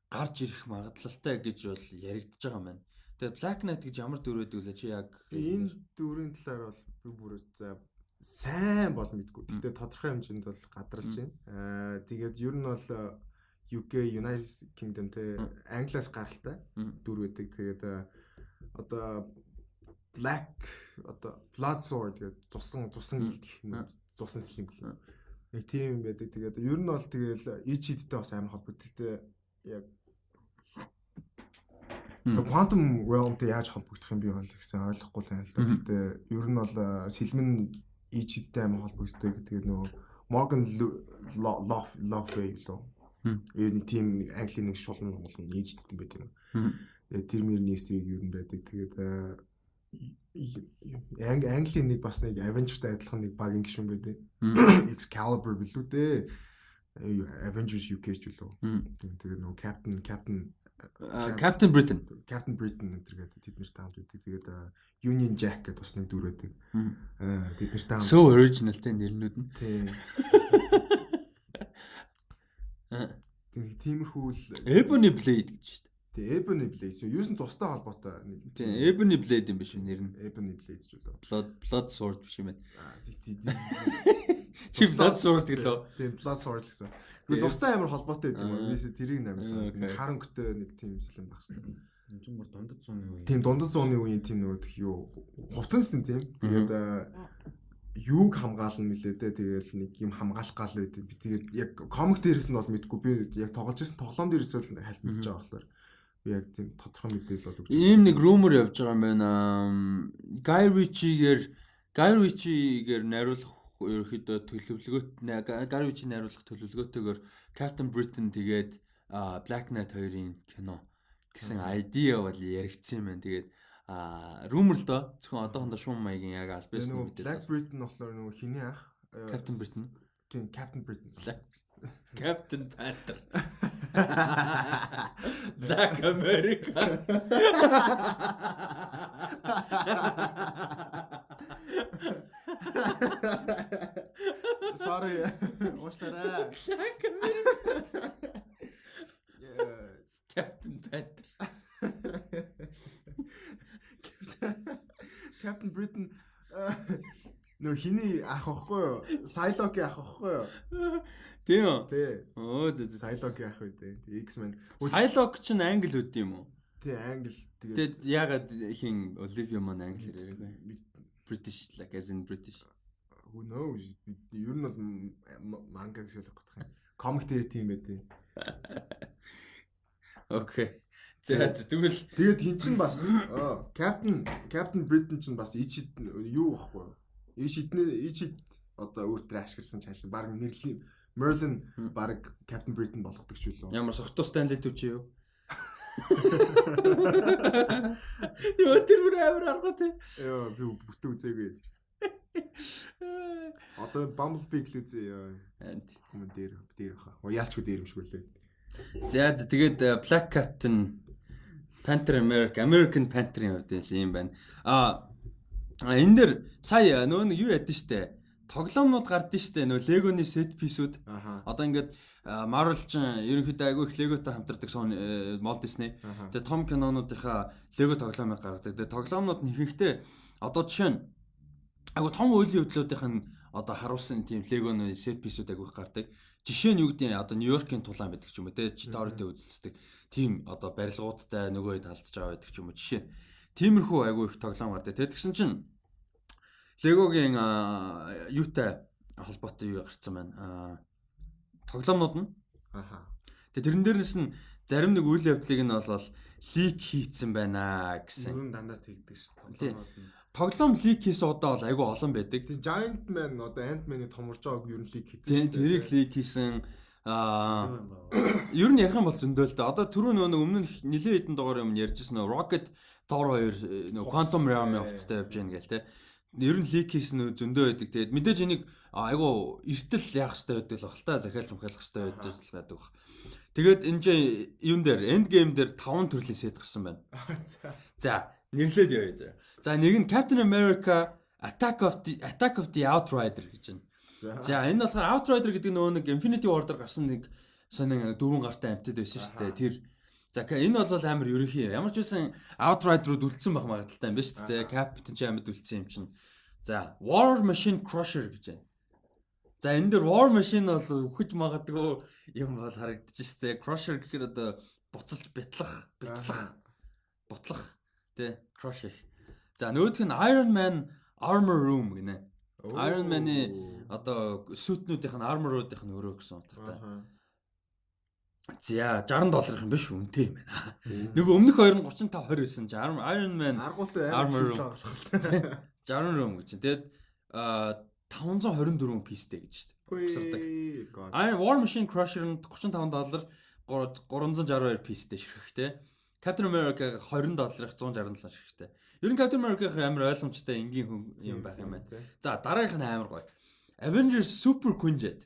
гарч ирэх магадлалтай гэж бол яригдж байгаа юм байна. Тэгээд Black Knight гэж ямар дүр байдаг вэ чи яг энэ дүрийн талаар бол би бүр за сайн бол мэдгүй. Тэгтээ тодорхой хэмжээнд бол гадралж байна. Тэгээд ер нь бол UK United Kingdom те Англиас гаралтай дүр байдаг. Тэгээд одоо Black одоо Blood Sword гэдэг цусан гэх юм уу? Цусан сэлэм гэх юм. Нэг тийм юм байдаг. Тэгээд ер нь бол тэгэл Ichid-тэй бас амар холбогдтой. Яг Quantum Realm-тэй яаж холбогдох юм бэ гэсэн ойлгохгүй байна л да. Гэхдээ ер нь бол сэлмэн Ichid-тэй амар холбогдтой гэдэг нөгөө Morgan Love лөө. Нэг тийм Английн нэг шулан нээждэг юм байдаг. Тэгээд тэр мөрний эсрэг юу юм байдаг. Тэгээд Английн нэг бас нэг Avengers-тай адилхан нэг багийн гишүүн байдаг. Excalibur билүү дээ. Avengers UK ч үлээ. Тэгээд нөгөө Captain Britain гэдэг тэд нэр таамд байдаг. Тэгээд Union Jack гэдэг бас нэг дүр байдаг. Тэд нэр таамд. So original те нэрнүүд нь. Тиймэрхүү л Ebony Blade гэж шүү дээ. Тэгээ Ebony Blade юу нь цустай холбоотой нэг. Тийм Ebony Blade юм биш үү нэр нь? Ebony Blade ч үлээ. Blood Sword биш юм байна. Чи Blood Sword гэлөө. Тийм Blood Sword гэсэн. Тэгвэл зустай амар холбоотой байдаг юм. Виси тэрийг намайсан. Харанхтай нэг тийм зүйл байх хэрэгтэй. Энд мөр дундад зууны үе. Тийм дундад зууны үеийн тийм нөгөө юу хувцансан тийм. Тэгээд юуг хамгаална мөлий дээ. Тэгээл нэг юм хамгаалах гал байд. Би тэгээд яг комик дээрээс нь бол мэдгүй. Би яг тоглож байсан тоглоом дээрээс л хальт мэдчихэж байгаа болохоор би яг тийм тодорхой мэдээлэл бол өгч. Ийм нэг rumor явж байгаа юм байна. Guy Ritchie-гээр найруулах ерөөхдөө төлөвлөгөөт Guy Ritchie найруулах төлөвлөгөөтэйгээр Captain Britain тэгээд Black Knight 2-ын кино гэсэн idea бол яригдсан юм байна. Тэгээд rumor л доо зөвхөн одоохондоо шуум маягийн яг аль байсан юм мэдээ. Black Britain болохоор нөгөө хиний ах Captain Britain. Тийм Captain Britain. Captain Panther. Black America. Sorry. Уушлаарай. Black America. Captain Panther. Captain Britain нөө хиний ах ахгүй юу? Psylocke-ийн ах ахгүй юу? Тийм үү? Тий. Psylocke-ийн ах үү? X-Men. Psylocke ч англи үт юм уу? Тий, англи. Тэгээд ягаад хин Olivia Munn англи яриаг вэ? British like as in British. Who knows? Ер нь бол манга гэж ойлгох гэх юм. Комик дээр тийм байдیں۔ Окей. Тэгвэл тэгээд хин ч бас Captain Britain ч бас ичид юу байхгүй юу? Ичид одоо өөртөө ашигласан цааш баг нэрлийн Merlin баг Captain Britain болгодог ч үлээ. Ямар согтуу Stanley Tucci юу? Юу тэр бүр амар арга тий. Яа би бүтэн үзээгүй. Одоо Bumblebee гэлээ яа. Хүмүүс дээр хаа. Яалч уу дээр юмшгүй лээ. Тэгээд Black Captain Panther American Panther-ийн хувьд юм байна. Энэ дэр сая нөгөө юу ядсан штэ. Тоглоомнууд гардыг штэ нөгөө Lego-ны set piece-үүд. Одоо ингээд Marvel ч ерөнхийдөө айгүй их Lego-тай хамтардаг Walt Disney. Тэгээ том кинонуудынхаа Lego тоглоомыг гаргадаг. Тэгээ тоглоомнууд нь ихэнхдээ одоо жишээ нь айгүй том үйл явдлуудынх нь одоо харуулсан тийм Lego-ны set piece-үүд айгүй их гардаг. Жишээ нь юу гэдэг нь одоо Нью-Йоркийн тулаан байдаг ч юм уу те Читоритэй үзэлцдэг. Тийм одоо барилгуудтай нөгөө талдж байгаа байдаг ч юм уу жишээ. Тиймэрхүү айгүй их тоглоом гардаг. Тэгсэн чинь Lego-гийн юутай холбоотой юу гарцсан байна. Тоглоомнууд нь. Тэгээ тэрэн дээрээс нь зарим нэг үйл явдлыг нь бол лик хийцэн байна гэсэн. Юу дандаа тэгдэг шүү дээ. Тоглоом лик хийсэн удаа бол айгүй олон байдаг. Тэгээ Giant Man одоо Ant-Man-ы томорж байгааг юу лик хийсэн шүү дээ. Тэрийг лик хийсэн ер нь ярих юм бол зөндөө л да. Одоо түрүү нөгөө өмнө нь нэлээд хэдэн дугаар юм ярьжсэн нөгөө Rocket Thor 2 нөгөө Quantum Realm-ийн хувцастай явж гин гээл те. Ер нь лик хийсэн зөндөө байдаг. Тэгээд мэдээж энийг айгүй эртэл яах хэрэгтэй байдаг л бах л та захиалж мөхөлөх хэрэгтэй байдаг л гадаг бах. Тэгээд энэ чинь юун дээр End Game дээр 5 төрлийн сет гарсан байна. За нэрлээд явъя заа. За нэг нь Captain America Attack of the Outrider гэж байна. За энэ болохоор Outrider гэдэг нөгөө нэг Infinity War дээр гарсан нэг сонин дөрвөн гартай амьтад байсан шүү дээ. Тэр за энэ бол амар ерөнхий. Ямар ч байсан Outrider-ууд үлдсэн байх магадaltaй юм байна шүү дээ. Captain ч амьд үлдсэн юм чинь. За War Machine Crusher гэж байна. За энэ дээр War Machine бол өгч магадгүй юм бол харагдаж шүү дээ. Crusher гэхээр одоо буцалж бутлах тий Crusher. За нөгөөх нь Iron Man Armor Room гинэ. Iron Man-ы одоо сүтнүүдийнх нь арморуудынх нь өрөө гэсэн утгатай. За $60 юм биш үнэтэй юм байна. Нөгөө өмнөх хоёр нь 35-20 байсан чи Iron Man армор $60 гэж. Тэгээд 524 пистэй гэж шүү дээ. Iron War Machine Crusher-нд $35 362 пистэй ширхэгтэй. Captain America $20-ыг $167 ширхэгтэй. Ер нь Captain America амар ойлгомжтой энгийн хүн юм байх юм байна. За дараагийнх нь амар гоё. Avengers Super Quinjet.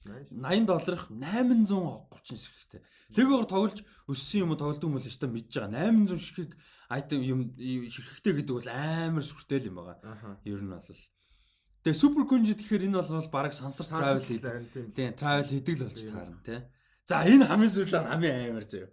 nice. $80 830 ширхэгтэй. Легоор тоглож өссөн юм уу тоглодог юм бол өстой мэдж байгаа. 800 ширхэг айтем юм ширхэгтэй гэдэг бол амар сүртэй юм байгаа. Ер нь бол. Тэгээ Super Quinjet гэхээр энэ бол баг сансар travel хийдэг. Тийм travel хийдэг л болж таарна тий. За энэ хамгийн сүүлээр хамгийн амар зөө.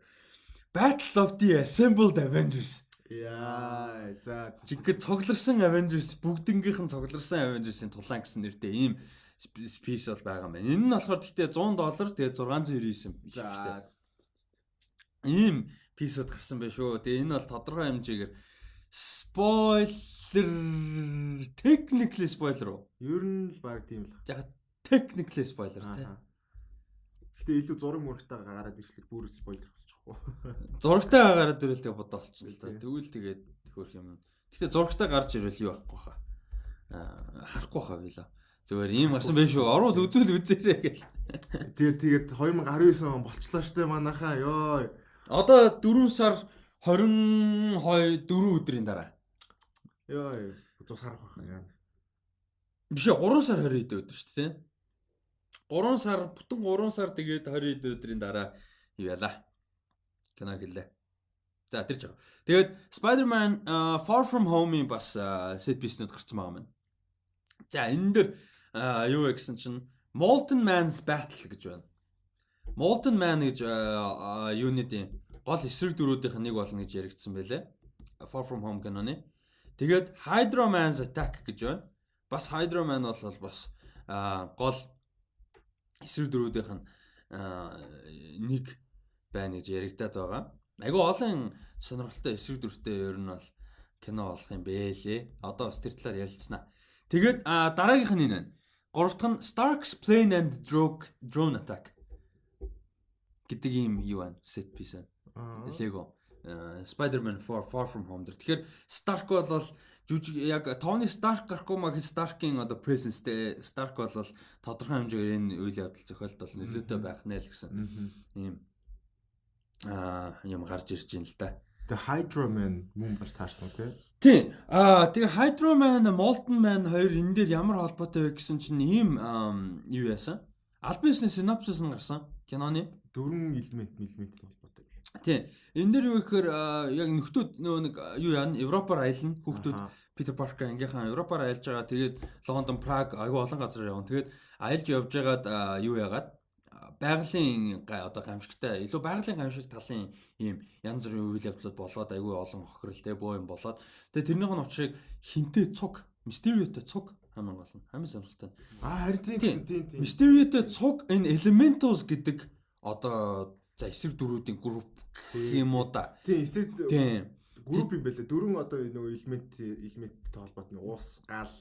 Battle of the Assembled Avengers. Яа, за. Жинхэнэ цугларсан Avengers бүгднгийнх нь цугларсан Avengers-ийн тулаан гэсэн нэртэй ийм спейс бол байгаа юм байна. Энэ нь болохоор гэхдээ $100 тэгээ 699 биш За. ийм писод гарсан байх шүү. Тэгээ энэ бол тодорхой хэмжээгээр spoiler technically spoiler уу? Ер нь л баг тийм л. Яг technically spoiler тий. Гэтэ илүү зураг мөрөгтэй гараад ирэхлээр бүр спойлер болчихгүй. Зурагтай гараад ирвэл тэгээ бодоо болчихлоо. Тэгвэл тэгээд хөрх юм. Гэтэ зурагтай гарч ирвэл юу байхгүй хаа. Харахгүй хаа билээ. Зүгээр ийм гарсан байх шүү. Орвол үзүүл үзээрэй гэл. Тэгээд 2019 он болчлоо штэ манайхаа. Йоо. Одоо 4 сар 22 4 өдрийн дараа. Йоо. 100 сар байх яа. Биш ээ 3 сар 20 өдөр шүү дээ. 3 сар бүтэн 3 сар тэгээд 20 өдрийн дараа юу яла. Кино хэллээ. За тэрч байгаа. Тэгээд Spider-Man Far From Home-ийн бас set piece-нүүд гарсан байгаа юм. За энэ дэр юу вэ гэсэн чинь Molten Man's Battle гэж байна. Molten Man гэж юунуудын гол эсрэг дөрүүдийнх нь нэг болно гэж яригдсан байлээ. Far From Home киноны. Тэгээд Hydra Man's Attack гэж байна. Бас Hydra Man бол бас гол эсрэг дөрүүдийнх нь нэг байна гэж яригдаад байгаа. Айгу олон сонирхолтой эсрэг дүртэй ер нь бол кино болох юм бэлээ. Одоо бас тэр талаар ярилцсанаа. Тэгээд дараагийнх нь энэ байна. Гурав дахь нь Stark's Plane and Drone Attack гэдэг юм юу байна? Set piece байна. Lego Spider-Man Far From Home дэр. Тэгэхээр Stark бол жүжиг яг Tony Stark гарахгүй маа гэж Stark-ийн одоо presence те Stark бол тодорхой хэмжээгээр энэ үйл явдал зохиолт бол нөлөөтэй байх нэ л гэсэн ийм юм гарч ирж байна л да. The Hydra Man мөн бас таарсан тий. Тий. Тэгээ Hydra Man, Molten Man хоёр энэ дээр ямар холбоотой вэ гэсэн чинь ийм юу яасан? Албан ёсны synopsis нь гарсан киноны 4 элемент холбоотой биш. Тий. Энэ дээр юу гэхээр яг нөхдүүд нөгөө нэг юу яана? Европоор аялна хүүхдүүд Peter Parker ангийнхаа Европоор аялж байгаа. Тэгээд Лондон, Праг айгүй олон газар явна. Тэгээд аялж явж байгаад юу яагаад байгалийн одоо гамшигтай илүү байгалийн гамшиг талын ийм янз бүрийн үйл явдлууд болоод айгүй олон хохиролтой боо юм болоод тэгээ тэрнийх нь учрыг хинтээ цуг Mysterio-тэй цуг хамгийн гол нь хамгийн сонирхолтой. Харин тийм. Mysterio-тэй цуг энэ Elementos гэдэг одоо за эсрэг дөрүүдийн групп гэх юм уу да. Тийм эсрэг групп юм байлаа. 4 одоо нөгөө элементтэй холбоотой уус гал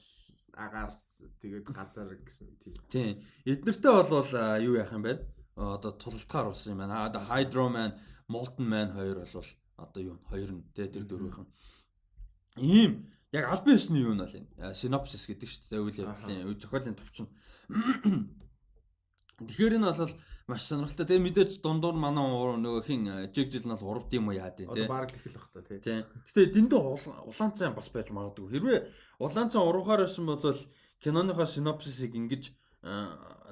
агаарс тэгээд газар гэсэн тийм. Тийм. Эднэртэй бол юу яах юм бэ? Одоо тултгаар уусан юм байна. Одоо Hydra Man, Molten Man хоёр бол одоо юу хоёр нь тэр дөрвийнхэн. Ийм яг албан ёсны юу нь бол энэ synopsis гэдэг шүү дээ. Үйл явдлын зохиолын товчон. Тэгэхээр энэ бол маш сонирхолтой. Тэгээ мэдээж дундуур манай нөгөө хин жиг жил нь бол урд юм уу яа дээ тий. Одоо баг тэхэл бах та тий. Гэтэ дэндүү улаан цай бас байж магадгүй. Хэрвээ улаан цай уруугаар байсан бол киноныхоо синопсисыг ингэж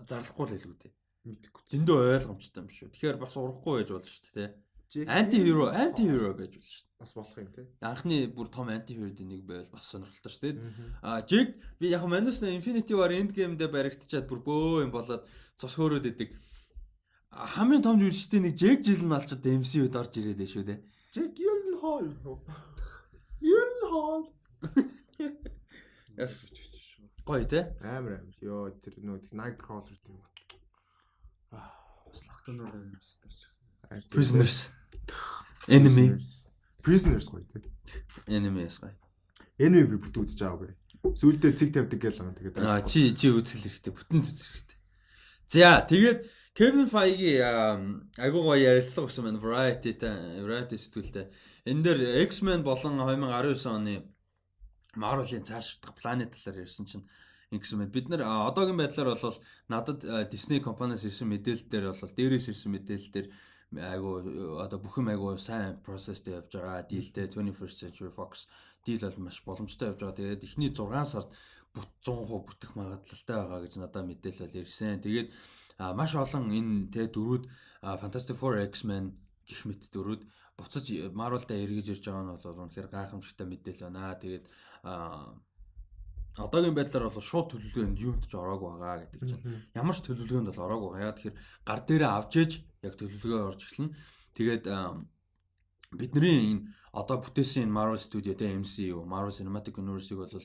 зарлахгүй л хэлгүй дээ. Мэдхгүй. Дэндүү ойлгомжтой юм шүү. Тэгэхээр бас урахгүй байж болно шүү дээ тий. Anti-hero байж болно шүү. Бас болох юм тий. Анхны бүр том anti-hero-ийн нэг байвал бас сонирхолтой шүү дээ. Жиг би яг Manus Infinity War Endgame дээр баригдчихад бүр бөө юм болоод цус хөөрөөд идэг. Хамгийн том жүжигчтэй нэг Jake Gyllenhaal ч одоо MCU-д орж ирээд байна шүү дээ. Jake Gyllenhaal. Яс гоё те. Амар. Йоо тэр нөгөө Nightcrawler тэр. Бас логтоноор байсан гэсэн. Prisoners. Enemy. Prisoners гоё те. Enemies гоё. Enemy би бүтэн үзэж байгаагүй. Сүүлдээ цэг тавьдаг гээл байгаа. Тэгээд чи үзэл хэрэгтэй. Бүтэн үзэл хэрэгтэй. За тэгээд Kevin Feige айгуу гоё ярилцлага өгсөн байна. Variety сэтгүүлтэй. Энэ дээр X-Men болон 2019 оны Marvel-ийн цааш дахь планет талаар ярьсан чинь ингэсэн байна. Бид нар одоогийн байдлаар бол надад Disney компаниас ирсэн мэдээлэл дээр бол дээрээс ирсэн мэдээлэл дээр айгуу одоо бүх юм айгуу сайн процесстэй явж байгаа. Дийлтэй 21st Century Fox дийл бол маш боломжтой явж байгаа. Тэгээд эхний 6 сард 100% бүтэх магадлалтай байгаа гэж надад мэдээлэл ирсэн. Тэгээд маш олон энэ дөрүүд Fantastic Four, X-Men гэх мэт дөрүүд буцаж Marvel-тай эргэж ирж байгаа нь бол үнэхээр гайхамшигтай мэдээлэл байна. Тэгээд одоогийн байдлаар бол шууд төлөвлөгөөнд юунд ч ороогүй байгаа гэдэг чинь. Ямар ч төлөвлөгөөнд бол ороогүй байгаа. Тэгэхээр гар дээрээ авч ээж яг төлөвлөгөө орж эхэлнэ. Тэгээд бидний энэ одоо бүтээсэн энэ Marvel Studio тэ MCU, Marvel Cinematic Universe-ийг бол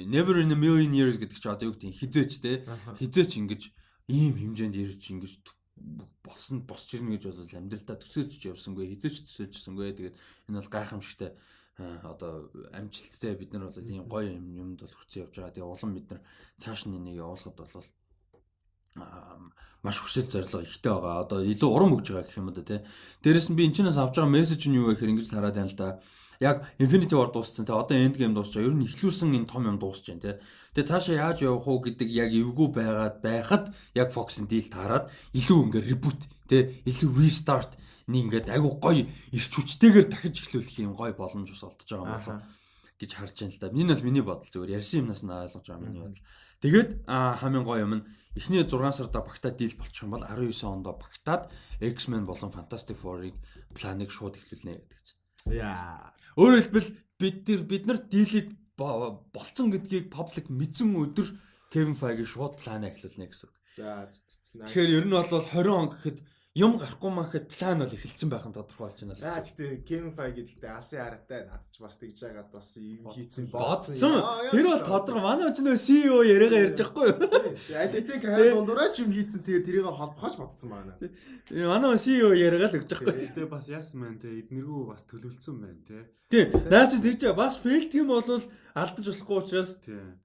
Never in a Million Years гэдэг чинь одоо юу гэдэг хизээч тэ хизээч ингэж ийм хэмжээнд ирж ингэж босч ирнэ гэж бол амьдралдаа төсөөлж явсангүй, хизээч төсөөлжсэнгүй. Тэгээд энэ бол гайхамшигтай одоо амжилттай бид нар бол ийм гоё юмд бол хүрсэн явж байгаа. Тэгээ улам бид нар цааш нь энийг явуулахад бол маш хүсэл зорилго ихтэй байгаа. Одоо илүү урам өгж байгаа гэх юм да тий. Дээрээс нь би энэ чинээс авч байгаа мессеж нь юу вэ гэхээр ингэж хараад байна л да. Яг Infinity War дууссан тий. Одоо Endgame дуусчаа. Ер нь ихлүүлсэн энэ том юм дуусч байна тий. Тэгээ цаашаа яаж явах уу гэдэг яг эвгүй байхад яг Fox-ын дийл таарад илүү ингээ reboot тий. Илүү restart нэг ингээд айгу гоё ирч хүчтэйгээр дахиж эхлүүлэх юм гоё боломж ус олдож байгаа юм болоо гэж харж байна л да. Энэ бол миний бодол зүгээр ярьсан юмнаас нь ойлгож байгаа миний бодол. Тэгээд хамгийн гоё юм нь эхний 6 сарда багтаад дийл болчих юм бол 19 онд багтаад X-Men болон Fantastic Four-ыг планыг шууд эхлүүлнэ гэдэг чинь. Яа. Өөрөөр хэлбэл бид нар дийлийг болцсон гэдгийг паблик мэдсэн өдөр Kevin Feige шууд планаа эхлүүлнэ гэсэн үг. За. Тэгэхээр ер нь бол 20 он гэхэд юм гарахгүй маа гэхэд план бол эхэлсэн байх нь тодорхой болж байна л. Гэхдээ Kevin Feige гэхдээ алсын харатай надч бас тэгж байгаад бас юм хийцэн бодсон. Тэр бол тодорхой манай ч нөө CEO яриагаа ярьж байхгүй юу? Алитек хайр дундураа ч юм хийцэн тэгээ тэрийг холбохооч бодсон байна. Манай CEO яриагаа л өгч байхгүй. Гэхдээ бас яасан маань те эднэргүй бас төлөвлөсөн байна те. Тийм. Наач тэгж бас фейлт юм бол алдаж болохгүй учраас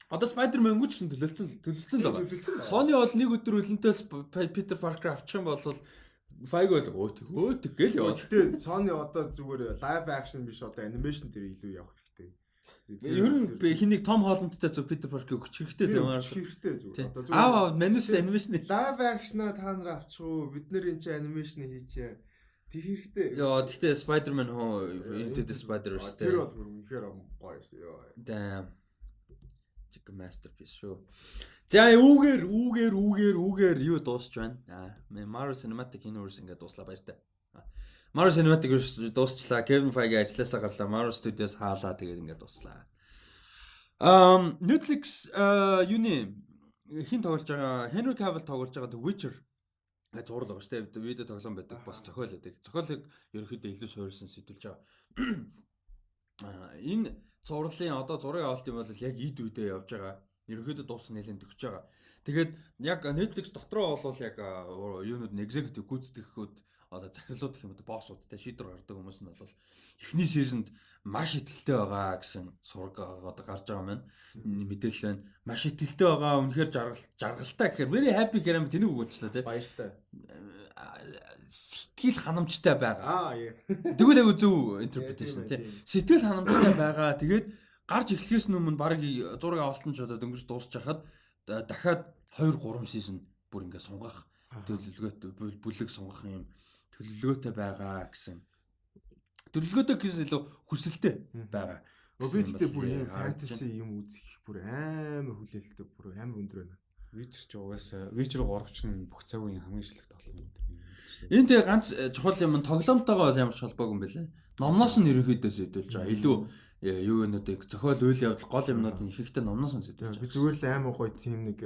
одоо Spider-Man гүч ч төлөвлөсөн л байгаа. Sony бол нэг өдөр үлэнтээс Peter Parker авчих юм бол Feige бол өөтг гэл яваад. Гэтэ Sony одоо зүгээр live action биш одоо animation дээр илүү явах хэрэгтэй. Ер нь хэнийг Tom Holland-тай зөв Peter Parker өгч хэрэгтэй тийм үү? Хэрэгтэй зүгээр. Одоо зүгээр. Manus animation live action-аа та нар авчих уу? Бид нэр энэ чинь animation хийчээ. Тэг хэрэгтэй. Яа, гэхдээ Spider-Man Into the Spider-Verse тэр бол үнэхээр гоё байсан. Йоо. Damn. Чиг masterpiece шүү. За үүгээр юу дуусч байна? Marvel Cinematic Universe ингээд дуслаа баяртай. Marvel Cinematic Universe дуусчлаа. Kevin Feige ажилласаа гарлаа. Marvel Studios хаалаа тэгээд ингээд дуслаа. Netflix юуны хин тоглож байгаа Henry Cavill тоглож байгаа The Witcher зураг байгаа шүү дээ. Видео тоглоом байдаг. Бас зохиол байдаг. Зохиолыг ерөөхдөө илүү суурилсан сэтүүлж байгаа. Энэ зурлын одоо зураг авалт юм бол яг ид үдээ явж байгаа. Ерөөхдөө дуусна нэлээд төгсөж байгаа. Тэгээд яг Netflix дотроо бол яг юунууд нь executive гүйцэтгчүүд одоо захирлууд гэх юм уу боссуудтай шийдвэр гаргадаг хүмүүс нь бол эхний сизонд маш ихтэй байгаа гэсэн сураг одоо гарч байгаа маань мэдээлэл байна. Маш ихтэй байгаа. Үнэхээр жаргалтай гэхээр very happy гэрэм тэнийг өгүүлчихлээ тий. Баяртай. Сэтгэл ханамжтай байгаа. Тэгвэл яг зөв interpretation тий. Сэтгэл ханамжтай байгаа. Тэгээд гарч эхлэхээс өмнө баг зураг авалтан ч одоо дөнгөж дуусч хахад дахиад 2-3 сизон бүр ингээ сунгах төлөвлөгөөтэй бүлэг сунгах юм төлөвлөгөөтэй байгаа гэсэн. Төлөвлөгөөтэй гэсэн илүү хүсэлтэй байгаа. Өбөдтэй бүр юм фэнтези юм үзэх бүр амар хүлээлттэй бүр амар өндөр байна. Witcher ч угаасаа Witcher 3 ч бүх цагийн хамгийн шилдэг тоглоом юм. Энд тэгээ ганц чухал юм тоглоомтойгоо бол ямар ч холбоогүй юм бэлээ. Номноос нь ерөнхийдөө зэдүүлж байгаа. Илүү юу юмнуудыг зохиол үйл явдал гол юмнуудын ихэнхдээ номноос нь зэдүүлж байгаа. Би зүгээр л амар гоё тийм нэг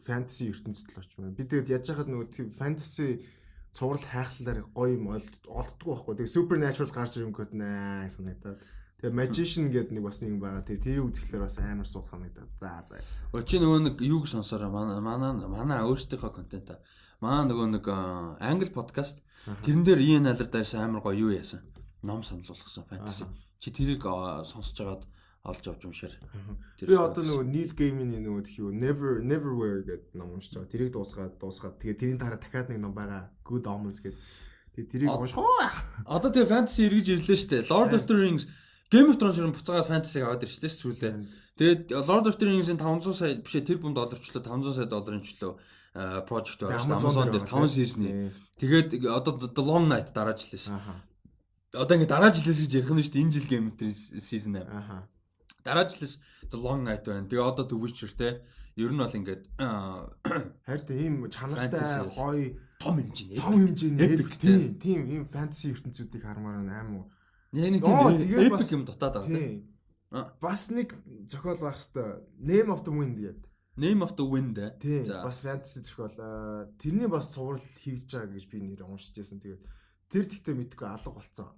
фэнтези ертөнцид л очив байна. Би тэгээд яаж яхад нөгөө тийм фэнтези цуврал хайхлаар гоё юм олддгүй байхгүй. Тэгээд supernatural гарч ирэнгүүт наа санагдаад. Тэгээ magician гэдэг нэг бас нэг юм байгаа. Тэгээ тэрийг үзэхлээр бас амар суух санагдаад. За. Чи нөгөө нэг юуг сонсороо манай өөрсдийнхөө контент манай нөгөө нэг англи подкаст тэрэн дээр Ian Allard-аас амар гоё юу яасан. Ном санал болгосон фэнтези. Чи тэрийг сонсож байгаад олж авч юмшаар. Би одоо нөгөө Neil Gaiman-ийн нөгөө тхий Neverwhere гэдэг ном уншиж байгаа. Тэрийг дуусгаад тэгээ тэрийн дараа дахиад нэг ном байгаа. Good Omens гэдэг. Тэгээ тэрийг унших уу? Одоо тэгээ фэнтези эргэж ирлээ шүү дээ. Lord of the Rings Game of Thrones юм буцаагаад фэнтезиг аваад ирчихлээ сүүлдээ. Тэгээд Lord of the Rings-ийн 500 сая бишээ тэр бүм долларчлаа 500 сая долларын чөлөө project байгаа шүү дээ. Amazon дээр 5 season-ы. Тэгээд одоо The Long Night дараа жилээс. Одоо ингэ дараа жилээс гэж ярих нь шүү дээ. Энэ жил Game of Thrones season 8. Дараа жилээс The Long Night байна. Тэгээ одоо The Witcher те. Ер нь бол ингээд хайртай ийм чанартай гоё том хэмжээний epic тийм ийм fantasy ертөнцүүдийг хармаар амар. Нэг тийм epic юм дутаад байгаа. Бас нэг зохиол байх хэвээр Name of the Wind гэдэг. Name of the Wind тий. Бас fantasy зохиол. Тэрний бас цуврал хийж байгаа гэж би нэр уншиж байсан. Тэгээд тэр тэгтээ мэдгүй алга болцсон.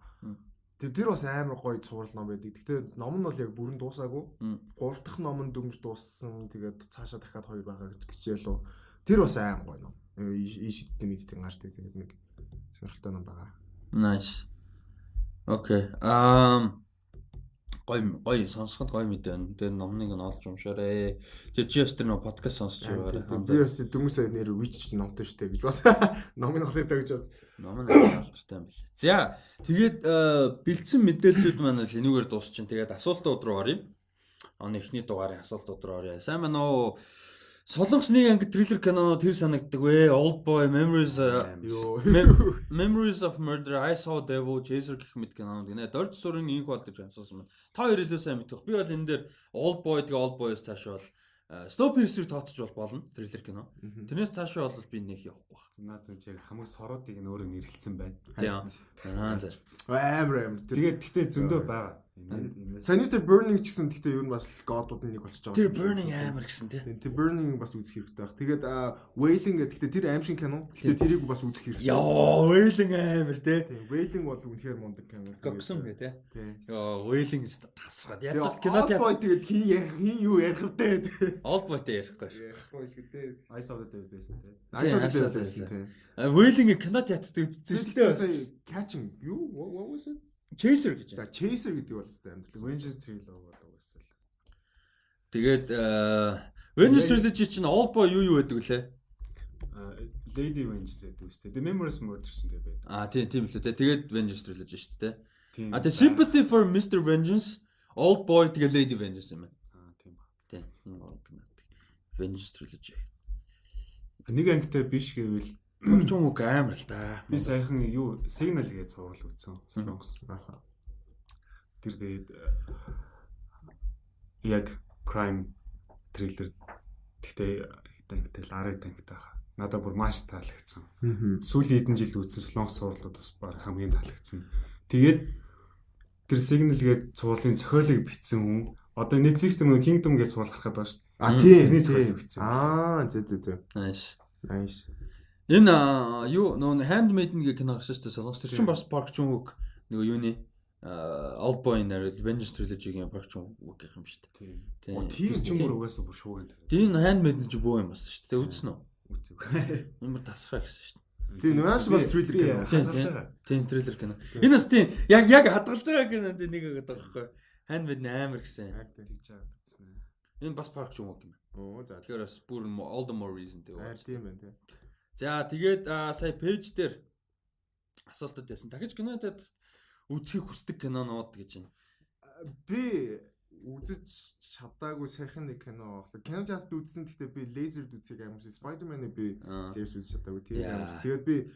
Тэр бас амар гоё цуврал ном байдаг. Гэхдээ ном нь бол яг бүрэн дуусаагүй. 3 дахь ном нь дөнгөж дууссан. Тэгээд цаашаа дахиад 2 байгаа гэж хичээлөө. Тэр бас амар гоё ном. Ийшидтэй мэдтэй гартай тэгээд нэг сонирхолтой ном байгаа. Nice. Окей. Гоё сонсоход гоё мэдээ байна. Тэр номныг нь олж уншаарай. Чи бас тэр нөө подкаст сонсч байгаарай. Би бас дөнгөж нэр үуч номтой штэ гэж бас номын олоодаа гэж бод. Ном нь алдартай юм билээ. За тэгээд бэлдсэн мэдээллүүд маань л энүүгээр дуусчин. Тэгээд асуултууд руу оръё. Оны эхний дугаарын асуултууд руу оръё. Сайн байна уу? Солонгос нэг анги триллер кинонууд тэр санагддаг вэ? Old Boy, Memories of Murder, I Saw Devil, Chaser гэх мэт кинонууд гинэ. Дорж сурын инх бол гэж асуусан байна. Та хоёр илүү сайн мэдэх. Би бол энэ дээр Old Boy тэгээ Old Boy-с цааш бол Snowpiercer-ийг тооцож болно триллер кино. Тэрнээс цааш бол би нэг явахгүй байна. Наад нь яг хамаг сороодыг нь өөрөө нэрлэлсэн байна. Тийм. За. Амар. Тэгээд гэхдээ зөндөө байгаа. Sanitary Burning ч гэсэн гэхдээ юу нь бас godууд нэг болчихж байгаа. Тэр Burning амар гэсэн тий. Тэр Burning бас үзэх хэрэгтэй баг. Тэгээд Wailing гэхдээ тэр аим шиг кино. Тэгээд тэрийг бас үзэх хэрэгтэй. Яа, Wailing амар тий. Тийм, Wailing бол үнэхээр мундаг кино. Гоксон гэ тий. Тийм. Яа, Wailing тасраад. Яаж ч кино Boy тэгээд хин юу ярих вэ? Old Boy-тэй ярихгүй шүү. Ярихгүй шүү дээ. I Saw Devil байсан тий. I Saw Devil байсан тий. Wailing кино театрт үзсэн шүү дээ. Catching юу? What was it? Chaser гэж. За Chaser гэдэг бол хэвээр амтлаг. Vengeance Trilogy болов эсвэл. Тэгээд Vengeance Trilogy чинь Old Boy юу байдаг вүлээ? Lady Vengeance гэдэг үстэй. The Memories of Murder чинь байдаг. Тийм л үү те. Тэгээд Vengeance Trilogy шүү дээ. Тийм. Тэгээд Sympathy for Mr. Vengeance, Old Boy тэгээд Lady Vengeance юм байна. Тийм ба. Тийм. Vengeance Trilogy. Нэг ангитай биш гэвэл Чон үг амар л да. Би саяхан юу Signal гэж сурвал үзсэн. Солонгос. Тэр тэгээд яг crime thriller гэхдээ ангитай л 10 ангитай хаа. Надад бүр маш таалагдсан. Сүүлийн хэдэн жил үзсэн Солонгос сурвалууд бас баг хамгийн таалагдсан. Тэгээд тэр Signal гэж цувралын зохиолыг бичсэн хүн одоо Netflix дээр нэг Kingdom гэж цуврал гаргаад байгаа шүү дээ. Тэрний зохиолыг бичсэн. Зөө. Nice. Энэ юу нөө Handmaiden гэх кино гарсан шүү дээ. Солонгос тэр чинь бас Park Chan-wook нөгөө юуны Old Boy нэр Vengeance Trilogy-гийн Park Chan-wook гэх юм шүү дээ. Тийм ч юм уу угаасаа бүр шууган дээр. Тийм Handmaiden ч бөө юм бас шүү дээ. Үзсэн үү? Үзэв. Ямар тасраа гэсэн шүү дээ. Тийм нуанс бас thriller кино. Тийм thriller кино. Энэ бас тийм яг хадгалж байгаа кинонд нэг гэдэг байхгүй. Handmaiden амар гэсэн. Тэгж байгаа гэсэн. Энэ бас Park Chan-wook юм. Оо за. Тэгэхээр бас бүр all the more reason гэдэг. Тийм байна тийм. За тэгээд сая пэйж дээр асуултад байсан. Дахиж кинотод үзхийг хүсдэг кинонууд гэж байна. Би үзэж чадаагүй сайхан нэг кино. Кино чатд үзсэн гэхдээ би Laser-д үзэх юм шиг Spider-Man-ыг би Laser үзэж чадаагүй. Тэгээд би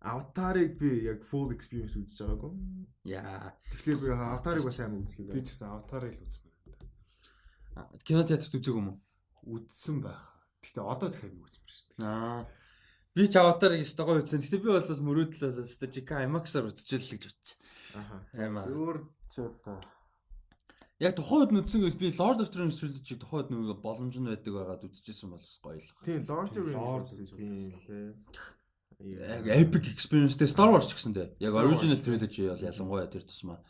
Avatar-ыг би яг full experience үзэж байгаагүй. Яа. Тэгэхээр би Avatar-ыг бас амар үзлээ. Би ч гэсэн Avatar-ыг л үзсэн байна. Кино театрт үзег юм уу? Үзсэн байх. Гэхдээ одоо дахиад үзсэн байна шүү дээ. Би ч Avatar-ыг стогоо үзсэн. Гэхдээ би бол мөрөөдлөө өстой Жика IMAX-аар үзчихэл гэж бодчих. Зөөр чуудаа. Яг тухайд нүдсэн гэж би Lord of the Rings trilogy тухайд нэг боломж нь байдаг байгаад үзчихсэн бол бас гоё л. Тийм Lord of the Rings. Яг epic experience-тэй Star Wars ч гэсэн дээ. Яг original trilogy бол ялангуяа тэр тусмаа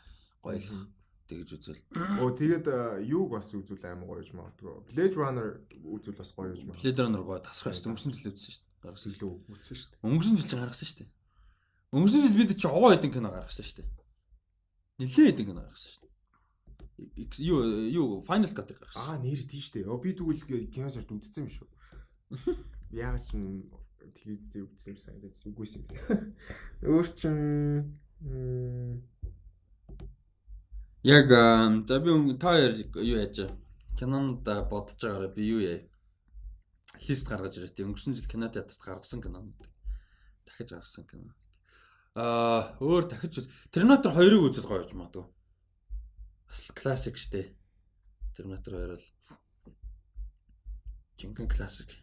гоё л. Тэгж үзэл. Тэгээд юуг бас үзүүл амар гоё гэж магадгүй. Blade Runner үзүүл бас гоё гэж магадгүй. Blade Runner гоё тасрах шүү дээ. Өнгөрсөн жил үзсэн шүү дээ. Гаргасан илүү үзсэн шүү дээ. Өнгөрсөн жил ч гаргасан шүү дээ. Өнгөрсөн жил бид чи ховоо хэдэн кино гаргасан шүү дээ. Нилээ хэдэн кино гаргасан шүү дээ. Юу Final Cut гаргасан. Нэр тийш дээ. Би тэгвэл кино зарт үзсэн юм шүү. Яг ч телевиз дээр үзсэн юм санагдаж үгүйсэн юм. Өөр чин яг за би та хоёр юу яаж кинонд бодож байгаараа би юу яа лист гаргаж ирээ. Өнгөрсөн жил кино театрт гаргасан кинонууд дахиж гаргасан кино. Өөр дахиж Terminator 2-ыг үзэл гоё гэж магадгүй. Бас классик штэ. Terminator 2 бол жинхэнэ классик.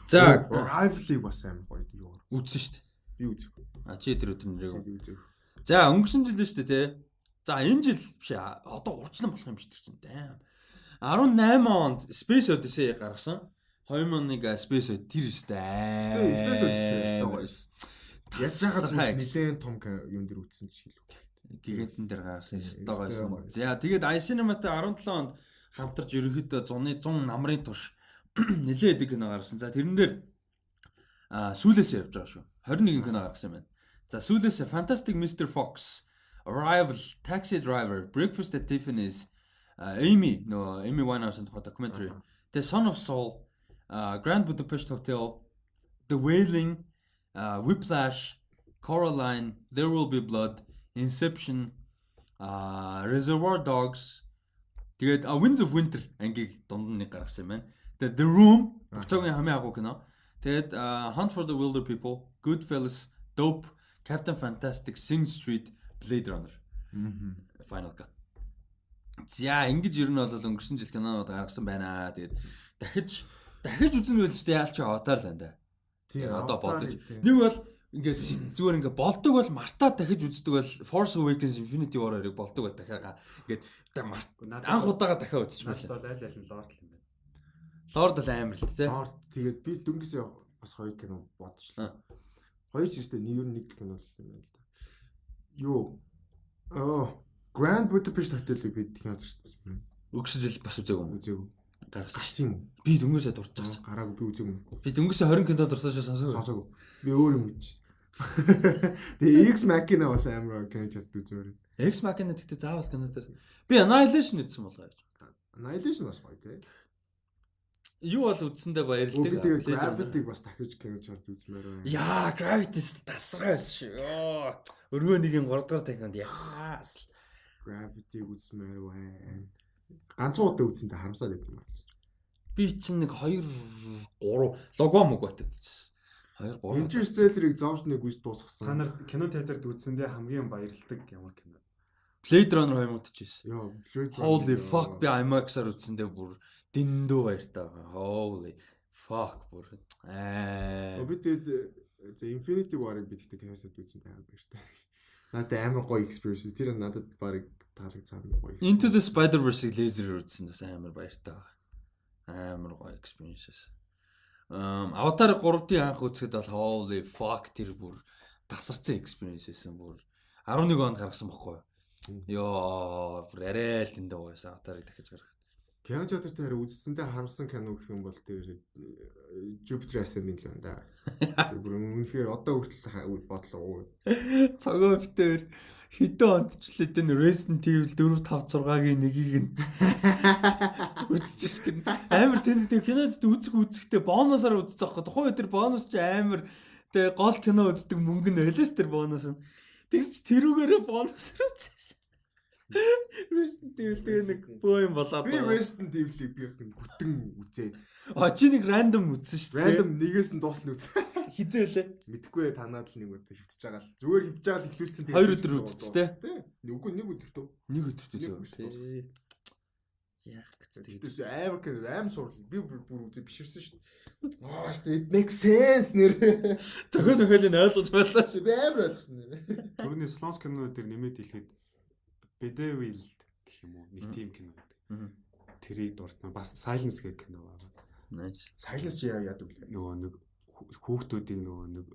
За Rival-ыг бас амар гоё юу үзсэн штэ. Би үзэх. Чи тэр өдөр нэрээ үзэх. За өнгөрсөн жил штэ те. За энэ жил биш одоо урьдчилан болох юм биш тэр чинь. 18 онд Space Odyssey гаргасан. 2001 Space Odyssey тэр өстэй. Space Odyssey өстэй гоё. Яаж яагаад нэлээд том юм дээр үтсэн ч хэлв. гигантэн дээр гарсан стогойсон. За тэгээд iCinema-тай 17 онд хамтарч ерөнхийдөө 100 намрын турш нэлээд их кино гарсан. За тэрэн дээр сүүлээс явж байгаа шүү. 21 кино гарсан юм байна. За сүүлээс Fantastic Mr. Fox, Arrival, Taxi Driver, Breakfast at Tiffany's, Amy Winehouse-ын тухай documentary, The Son of Saul, Grand Budapest Hotel, The Wailing, Whiplash, Coraline, There Will Be Blood, Inception, Reservoir Dogs, тэгээд Winds of Winter ангийг дунд нь гаргасан юм байна. Тэгээд The Room, буцаагийн хамгийн агуу кино. Тэгээд Hunt for the Wilder People, Goodfellas, Dope, Captain Fantastic, Sing Street, Blade Runner. Final Cut. За ингэж ер нь бол өнгөрсөн жил кинонууд гаргасан байна. Тэгээд дахиж үзнэ байл ч яалч аватар л энэ. Тийм одоо бодож. Нэг бол ингээд зүгээр ингээд болдог бол мартаа дахиж үздэг бол Force Awakens Infinity War-ыг болдог бол дахиагаа ингээд анх удаага дахиад үзчих байна. Бол аль аль нь Lord л юм байна. Lord л амар л тий. Тэгээд би дөнгөсөө бас 2 кино бодчихлоо. Хоёр ч ихтэй нэг кино л юм байна л да. Юу Grand Budapest Hotel-ыг би кино үзсэн. Өгсөн жил бас үзээгүй. Гарсан юм уу? Би дөнгөсөө дурдчихсан. Гараагүй би үзээгүй. Би дөнгөсөө 20 кино дурсаж сонсоогүй. Би өөр юм үзсэн. Тэгээ X Machina бас амар кино үзсэн. X Machina гэхдээ заавал кино дээр би Annihilation үзсэн болоо гэж. Annihilation бас гоё тий. Юу бол үзсэндээ баярлалаа. Би тэгээ Gravity-г бас дахиж кино үзмээр байна. Яа, Gravity тасгай байсан шүү. Өргөө нэг юм 3 дугаар тахинд яас. Gravity үзмээр байна. Ганцхан удаа үзсэндээ харамсаад байт юм байна. Би чинь нэг 2 3 лого мөг батчихсан. 2 3 Interstellar-ыг зовж нэг үз дуусгасан. Та нар кино театрт үзсэндээ хамгийн баярлдаг ямар кино? Blade Runner 2049. Йоо, Holy fuck би IMAX-аар үзсэндээ бүр дэндүү баяртай байгаа. Holy fuck бүр. Би тэгээд Infinity War-ыг би тэгтээ киносод үзсэндээ амар баяртай. Надад амар гоё experience. Тэр надад барыг таалагдсан гоё. Into the Spider-Verse-ийг лазерээр үзсэн бас амар баяртай байгаа. Амар гоё experiences. Avatar 3D анх үзэхэд бол holy fuck тэр бүр тасарсан experience байсан бүр 11 онд гаргасан байхгүй юу? Йоо, бүр арай л тэндээ байсан Avatar-ыг дахиж гаргах. Кино театрт хараа үзсэндээ харамсан кино гэх юм бол тэр Jupiter Ascending л байна да. Бүр үнэхээр одоо хүртэл бодлоо. Цагаан битээр хэдэн онд ч л энэ Resident Evil 4 5 6-гийн нэгийг нь үзчихсэн. Амар тэнд кинод үзэхдээ бонусаар үзчих واخ. Тухайн үед тэр бонус чи амар тэгээ гол кино үздэг мөнгө нь байлаа ш тэр бонус нь. Тэгс чи тэрүүгээрээ бонусаар үзсэн. Resident Evil тэгээ нэг боо юм болоод би Resident Evil-ийг би бүтэн үзээд. Чи нэг random үзсэн шүү дээ. Random нэгээс нь дуусна үзсэн. Хизээлээ. Мэдгүй танаад л нэг өдөр хөвтөж байгаа л. Зүгээр хөвтөж байгаа л ихлүүлсэн. 2 өдөр үзсэн тий. Үгүй нэг өдөр төө. Нэг өдөр төө. Яах гэж тэгээд амар сурлал. Би бүр үзээ биширсэн шүү дээ. Шүү дээ. It makes sense нэр. Зохиолын ойлгож байлаа шүү. Би амар ойлгосон нэр. Түрүүний Slons кинонууд дээр нэмээд хэлэхэд Bedeviled гэх юм уу? Нэг тим кино гэдэг. Тэрийг дуртна. Бас Silence гэх кино байна. Nice. Silence яагаад үгүй. Нөгөө нэг хүүхдүүдийг нөгөө нэг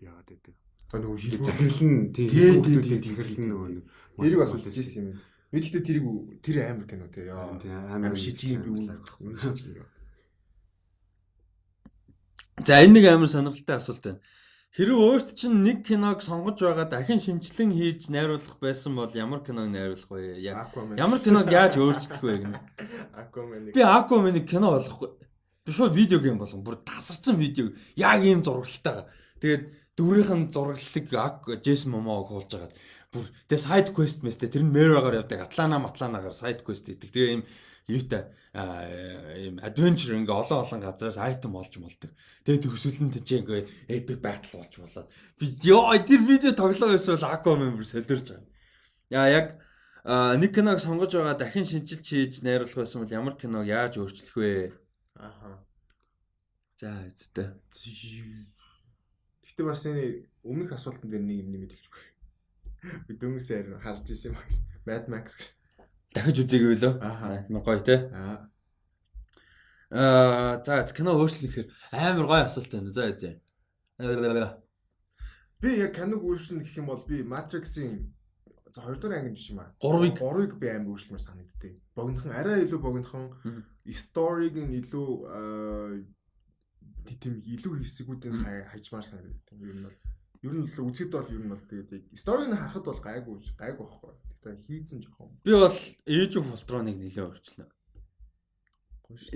яагаад гэдэг. Нөгөө захирлан тийм хүүхдүүдийг захирлан нөгөө нэг тэрийг бас үзчихсэн юм. Би тэгтээ тэр амар кино те яа. Амар шижиг би үнэ. За энэ нэг амар сонирхолтой асуулт байна. Хэрвээ өөрт чинь нэг киног сонгож байгаа дахин шинжилэн хийж найруулах байсан бол ямар киног найруулах вэ? Ямар киног яаж өөрчлөх вэ гэнэ? Aquaman. Би Aquaman-ыг кино болохгүй. Би шууд видео гейм болгон бүр тасарсан видео. Яг ийм зураглалтайгаа. Тэгээд дүүрийнх нь зураглалыг Jason Momoa-г хуулж байгаа. Бүр тэгээ side quest мэстэй тэр нь Mera-гаар явдаг. Атланаагаар side quest хийдэг. Тэгээ ийм юутай ийм adventure ингээ олон газараас item олж молдог. Тэгээд төсвөлөнд чи ингээ epic battle болж болоод би ёо тэр видео тоглоо байсан бол Aquaman бүр солирч байгаа. Яа яг нэг киног сонгож байгаа дахин шинжилж хийж найруулах байсан бол ямар киног яаж өөрчлөх вэ? Аха. За эцтэй. Гэтэ бас энэ өмнөх асуултан дээр нэг юм нэмээд хэлчихв. Би дөнгөсээр харж ирсэн юм. Mad Max дахиж үзээгүй лөө. Аа гоё те. За кино өөрчлөхөөр амар гоё асуулт байна. За үзье. Би яг киног өөрчлөн гэх юм бол би Matrix-ийн За 2 дугаар анги биш юм аа. 3-ыг би амар өөрчлөмөр санагдтыг. Богинохон арай илүү богинохон сториг нь илүү тийм илүү хэсгүүдийг хайчмаар санагдав. Ер нь л үзэхэд бол ер нь бол тэгээд сториг нь харахад бол гайгүй байхгүй. Тэгтээ хийцэн жоохон. Би бол Age of Ultron-ыг нэлээд өөрчлөнө.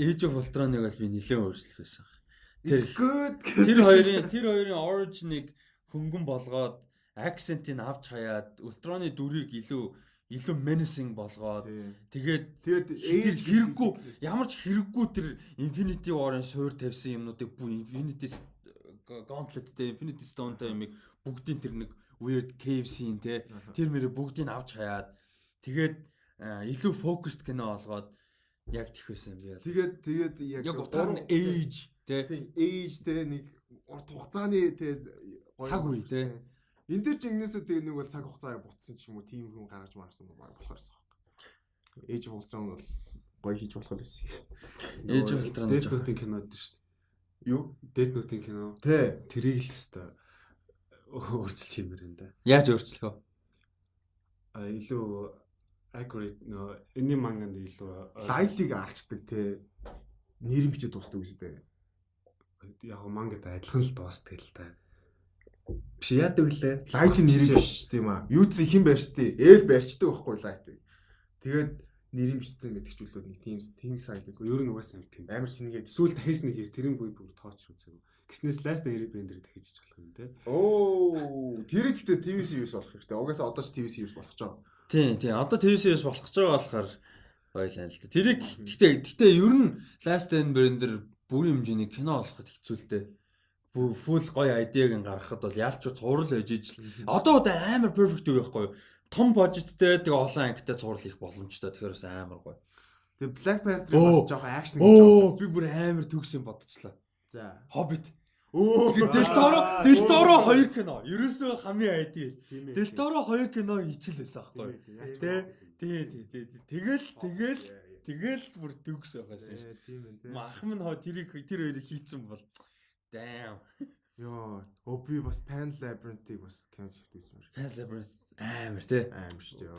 Age of Ultron-ыг бол би нэлээд өөрчлөх байсан. Тэр хоёрын origin-ыг хөнгөн болгоод акцентыг авч хаяад Ultron-ы дүрийг илүү menacing болгоод тэгээд age хэрэггүй ямар ч хэрэггүй тэр Infinity War-ын суур тавьсан юмнуудыг бүх Infinity Gauntlet-тэй Infinity Stone-тэй юмыг бүгдийн тэр нэг weird cave scene те тэр мөрөө бүгдийг авч хаяад тэгээд илүү focused кино болгоод яг тэгхсэн би. Тэгээд яг утгаар нь age те нэг урт хугацааны цаг үе те энэ дээр ч ингэнээсээ тэгээ нэг бол цаг хугацаа бутсан ч юм уу тийм хүн гаргаж марсан болохоор Age of Ultron бол гоё хийж болох байсан. Age of Ultron Death Note-ийн кинод шүү дээ. Юу? Death Note-ийн кино. Тэрийг л өстой өөрчилж хиймээр энэ да. Яаж өөрчлөх вэ? Илүү accurate энэ манганд илүү лайлыг алчдаг те нэрийн бичиж дуустдаг гэсэн дээ. Яг мангад адилхан л дуустдаг л та. Биш яадаг лээ. Лайтын нэрийг биш тийм аа. Юуц хэн барьчдээ? Ээл барьчдаг байхгүй лайтыг. Тэгээд нэрийн бичсэн гэдэг ч үлээ нэг тийм сайдаг. Ер нь угаасаа тийм. Амар чингээд эсвэл дахиж нэг хийс тэрийн бүр тооч үзэв. Гиснээс last airbender дахиж хийж болох юм те. Тэр ихтэй TV series болох хэрэгтэй. Угаасаа одоо ч TV series болох ч жоо. Тийм. Одоо TV series болох ч байгаа болохоор ойлаа л да. Тэрийг гэхдээ ер нь last airbender бүрийн хэмжээний кино болоход хэцүү л дээ. Full гоё idea-г гаргахад бол яалч цуврал байж ижил. Одоо амар perfect юу байхгүй юу? Том budgetтэй тэгээ олон ангитай цуврал их боломжтой. Тэгэхээр бас амар гоё. Тэгээ Black Panther бас жоохон action гэж байна. Би бүр амар төгс юм бодчихлаа. За. Hobbit. Del Toro 2 кино. Ерөөсөө хамгийн idea. Del Toro 2 кино хичээл байсан байхгүй юу? Тэгэл бүр төгс байгаасан шүү дээ. Тийм ээ. Ах минь тэр хоёрыг хийцэн бол damn. Би бас Pan Labyrinth-ийг бас кино хийсэн юм. Pan Labyrinth амар тий. Амар шүү дээ.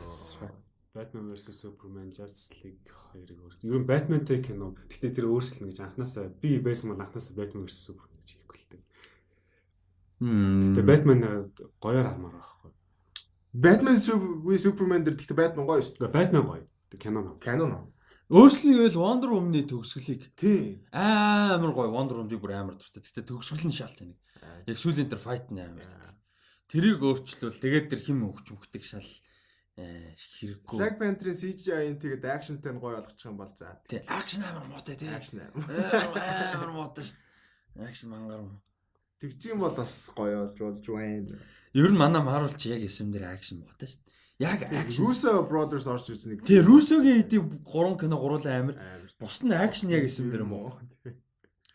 Batman vs Superman Justice League 2-ыг өөрсдөө. Ер нь Batman-тэй кино. Гэтэ тэр өөрсөлнө гэж анханасаа би байсан бол анханасаа Batman vs Superman гэж хийхгүй л дээ. Гэтэ Batman гоёор хармаар байхгүй. Batman vs Superman дээр гэхдээ Batman гоё шүү дээ. Batman гоё. Кино. Өөрчлөгийг л Wonder Woman-ы төгсгөлийг тий амар гоё Wonder Woman-ыг бүр амар дуртай. Гэтэ төгсгөл нь шалт нэг. Яг сүүлийн тэр fight нь амар. Тэрийг өөрчлөвл тэгээд тэр хим хөвчмөгдөг шал хэрэггүй. Black Panther-ийн CGI-ийн тэгээд action-тай нь гоё болгочих юм бол за. Тий action амар муутай тий. Action амар муутай шүү. Action мангар. Тэгчих юм бол бас гоё болж байна. Ер нь манай Marvel ч яг эсэм дээр action муутай шүү. Яг action. Russo Brothers орж ирж нэг. Тий Russo-гийн эдийн 3 кино гуруулаа амар. Бус нь action яг эсэм дээр юм уу?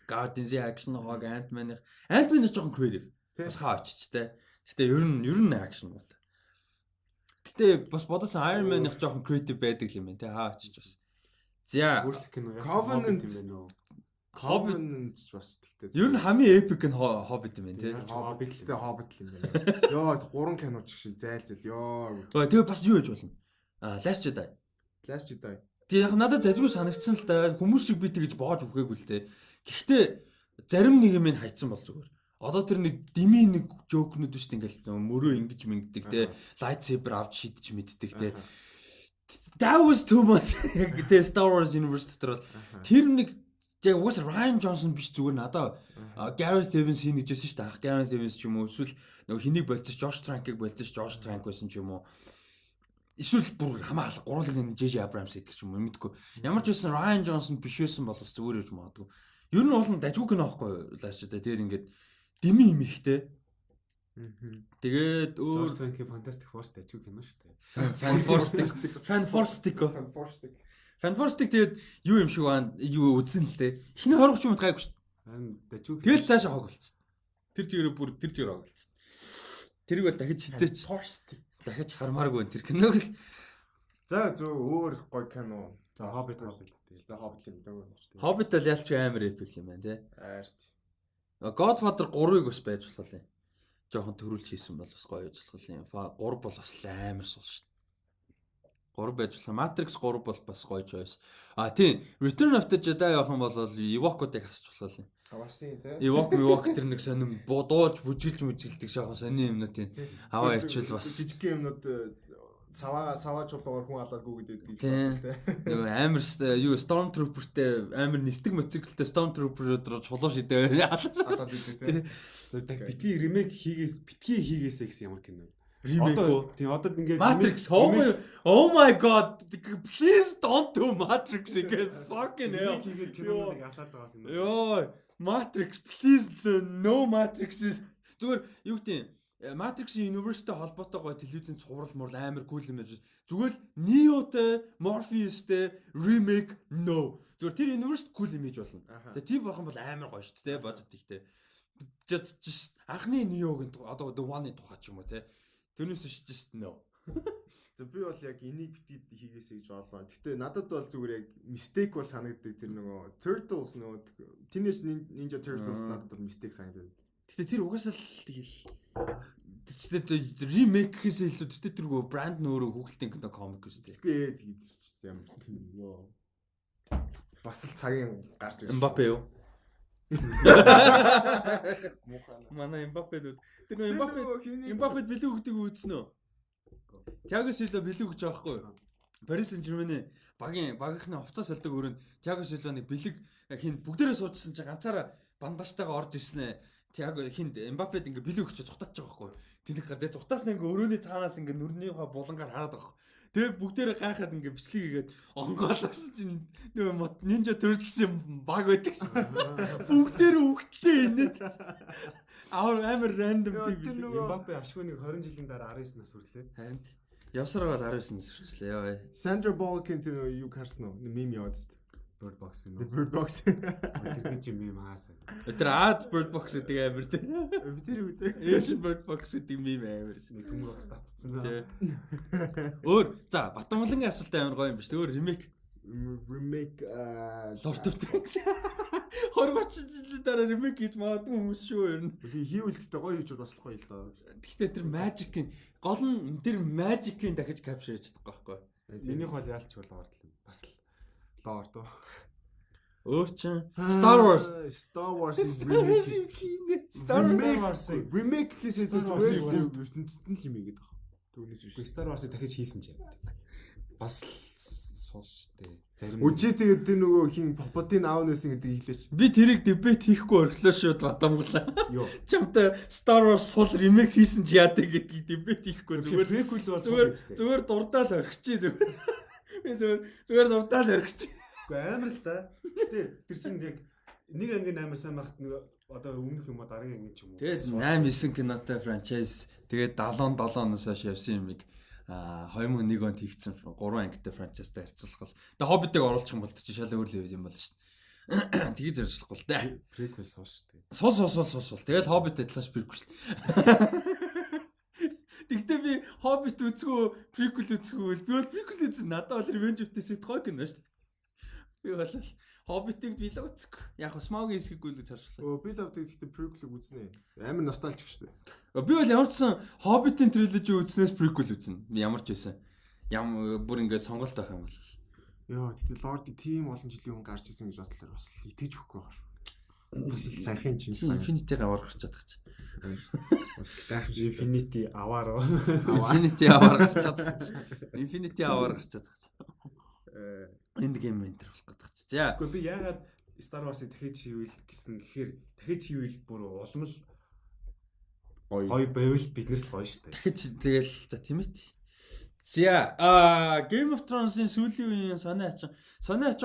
Guardians-ийн action хог Ant-Man-ийн жоохон creative. Бас хаа очиж те. Гэтэ ер нь action муутай. Гэтэ бас бодсон Iron Man-ийн жоохон creative байдаг юм байна те. Хаа очиж бас. За өөрчлөх кино яг Covenant юм байна уу? Hobbit бас тэгтээ. Ер нь хамгийн epic нь Hobbit юм байна те. Hobbit-тэй Hobbit л юм байна. 3 кино ч шиг зайлзал. Тэгээ бас юу гэж болно? Last Jedi. Тэгээ яг надад зажгүй санагдсан л да. Хүмүүс шиг би тэгж боож үхээгүй л те. Гэхдээ зарим нэг юм ин хайцсан бол зүгээр. Одоо тэр нэг дими нэг жоокнууд шүү дээ ингээл мөрөө ингэж мингдэг те. Lightsaber авч шидэж мэддэг те. That was too much. Яг тэ Star Wars Universe дотор бол тэр нэг яг уус Ryan Johnson биш зүгээр надаа Gareth Evans хийж нэжсэн шүү дээ. Gareth Evans ч юм уу эсвэл нөгөө хэнийг болчих Josh Trank-ыг болчих Josh Trank байсан ч юм уу. Эсвэл бүр хамаалал гурван нь JJ Abrams гэдэг ч юм уу мэдгүй. Ямар ч байсан Ryan Johnson биш байсан бол бас зүгээр гэж магадгүй. Ер нь бол дажгүй кино аахгүй лааш дээ. Тэгээд ингээд дими юм ихтэй. Тэгээд Josh Trank-ийн Fantastic Four дажгүй кино шүү дээ. Fantastic тэгээд юу юм шиг байна. Юу үзэн л дээ. Эхний 20 минут гайгүй шүү дээ. Харин дажгүй. Тэгэл цаашаа хог болцсон. Тэр чигээр хог болцсон. Тэрийг бол дахиж хизээч. Дахиж хармааргүй тэр киног л. За зөв өөр гоё кино. За Hobbit юм даа. Hobbit л ялч амар epic юм байна те. Аарт. Godfather 3-ыг бас байж болох юм. Жохон төрүүлж хийсэн бол бас гоё байж болох юм. 3 бол бас амар суул шүү дээ. 3 байж болох. Matrix 3 бол бас гоё choice. Тийм. Return of the Jedi явах юм бол Ewok-уудыг хасч болох юм. Бас тийм те. Ewok тэр нэг сонирм дуулж бүжиглдэг шахаа сони юмнууд тийм. Аваа ирчвэл бас жижиг юмнууд саваа чулуугаар хүн алаагүй гэдэг юм те. Нөгөө амар юу Stormtrooper-тэй амар нисдэг мотоциклтэй Stormtrooper-оор чулуу шидээ алаад идэв те. зөв битгий ремейк хийгээсэй гэсэн ямар кино. Remake. Тийм одоо ингээд Matrix oh my god please don't do Matrix again fucking hell. хийгээ киноныг алаад байгаас юм. Йоо Matrix please no Matrix is зүгээр юу гэдэг Matrix-ийн universe-тэй холбоотойгоо телевизэн цуврал мурал амар cool юм байж. Зүгээр Neo-тэй, Morpheus-тэй remake no. Зүгээр тэр universe cool image болно. Тэгээ тийм байх юм бол амар гоё шүү дээ бодод ихтэй. Just анхны Neo-гийн одоо the one-ийн тухай ч юм уу те. Тэрнээс just no. За би бол яг энийг битгий хийгээсэй гэж бодлоо. Гэтэ надад бол зүгээр яг mistake бол санагддаг тэр нөгөө Turtles нөгөө Teenage Ninja Turtles надад бол mistake санагдав. Гэтэ тэр угаасаа л тэгэл тэр remake гэхээс илүү тэр брэнд нь өөрөө хүүхэлдэйн кино комик үстэй. Тэгэхгүй тэгээд ямар ёо. Бас л цагийн гарч ирсэн. Mbappe юу? Манай Mbappe дүүд. Тэр нөгөө Mbappe билүү гэдэг үзсэн үү? Thiago Silva билүү гэж аахгүй юу? Paris Saint-Germain багийнхны хувцас солидог өрөөнд Thiago Silva нэг бэлэг хин бүгдээрээ суучсан чи ганцаараа бандажтайгаа орж ирсэн ээ. Thiago хинд Mbappe-д ингээ билүү өгч зугатаач байгаа байхгүй юу? Тэнийх гар тэгээ зугатаас нь ингээ өрөөний цаанаас ингээ нүрнийхээ булангаар хараад байгаа. Тэгээ бүгдээрээ гайхаад ингээ бичлэг хийгээд онгоолоос чинь нөгөө Ninja Turtles-ийн баг байдаг шин. Бүгдээрээ үгтээ инээд амар random тийм Mbappe ашгүй нэг 20 жилийн дараа 19 нас хүрлээ. харин явсараа бол 19 нас хүрчлээ яа. Sandra Bullock-ийн тэр юу харсан уу? Мим яваад тест. Bird Box юм. Bird Box. Тэрний чи мим хаасан. Тэр Аз Bird Box гэдэг амар тий. Би тэр үзээ. Asian Bird Box гэдэг мим амар шин. Нэг төмөр утас татцсан. Өөр за Батамлангийн асуултаа амар гоё юм биш. Өөр remake Lord of the Rings. 20 жилийн дараа remake хийж магадгүй хүмүүс шүү ер нь. Хийвэлттэй гоё хийж бас гоё л доо. Гэхдээ тэр magic-ийн гол нь тэр magic-ийн дахиж capture хийж чадахгүй байхгүй. Минийх бол яалч болоо ордол. Бас л Lord доо. Өөр чин Star Wars remake хийсээ зүгээр ертөнцид нь химээгээд байгаа. Түүнээс биш. Star Wars-ыг дахиж хийсэн ч юм. Бас сууш штэ. Зарим үжи тэгээд тэр нөгөө хин Palpatine аав нэсэн гэдэг хэлээч. би тэрийг дебет хийхгүй орхлоо шүү Батамглаа. Йоо. Чамтай Star Wars сул remake хийсэн ч яадаг гэдгийг дебет хийхгүй зүгээр prequel бол зүгээр дурдаал орхичих зүгээр. Би зүгээр дурдаал орхичих. Гэхдээ амар л да. Гэтэ тэр чинь яг нэг ангийн амар сайн багт нэг одоо өмнөх юм уу дараагийн анги ч юм уу. Тэгээд 8 9 кинотой франчайз тэгээд 77 оноос хойш явсан юмыг 2001 онд хийгдсэн 3 ангитай франчайзтай харьцуулах. Тэгээд Hobbit-ыг оруулах юм бол чи шал өөр л юм болно шүү дээ. Тэгээд зориулахгүй л дээ. Prequel сууш штэ. Сул. Тэгээд Hobbit эдлаш prequel шүү дээ. Тэгтээ би Hobbit үзгүй prequel үзгүй. Би бол prequel үзсэн. Надад бол Revenge of the Sith гоё кино шүү дээ. Би бол Hobbit-ыг би л үзэхгүй. Яг Smaug-ийн эсгэггүй л гэж харж Би л авдаг гэхдээ prequel-ыг үзнэ. Амар ностальжик шүү дээ. Би бол ямар ч сан Hobbit-ийн trilogy үзнээс prequel үзнэ. Ямар ч байсан. Бүр ингээд сонголт байх юм бол. Йоо, тэгтээ Lord-ийг тийм олон жилийн өмнө гарч ирсэн гэж бодлоор бас л итгэж өгөхгүй байгаа шүү. Бас л сайхан юм шиг. Infinity-г аваргах чадах гэж. Infinity аваараа. Infinity аваргах чадах гэж. Infinity аваргах чадах гэж. Энд гейм ментер болох гэдэг чи. За. Гэхдээ би яагаад Star Wars-ыг дахиж хийвэл гэсэн гэхээр дахиж хийвэл бүр улам л гоё байвал бид нар л гоё шүү дээ. Дахиж тэгэл за тийм ээ. За Game of Thrones-ийн сүүлийн үеийн сони ачин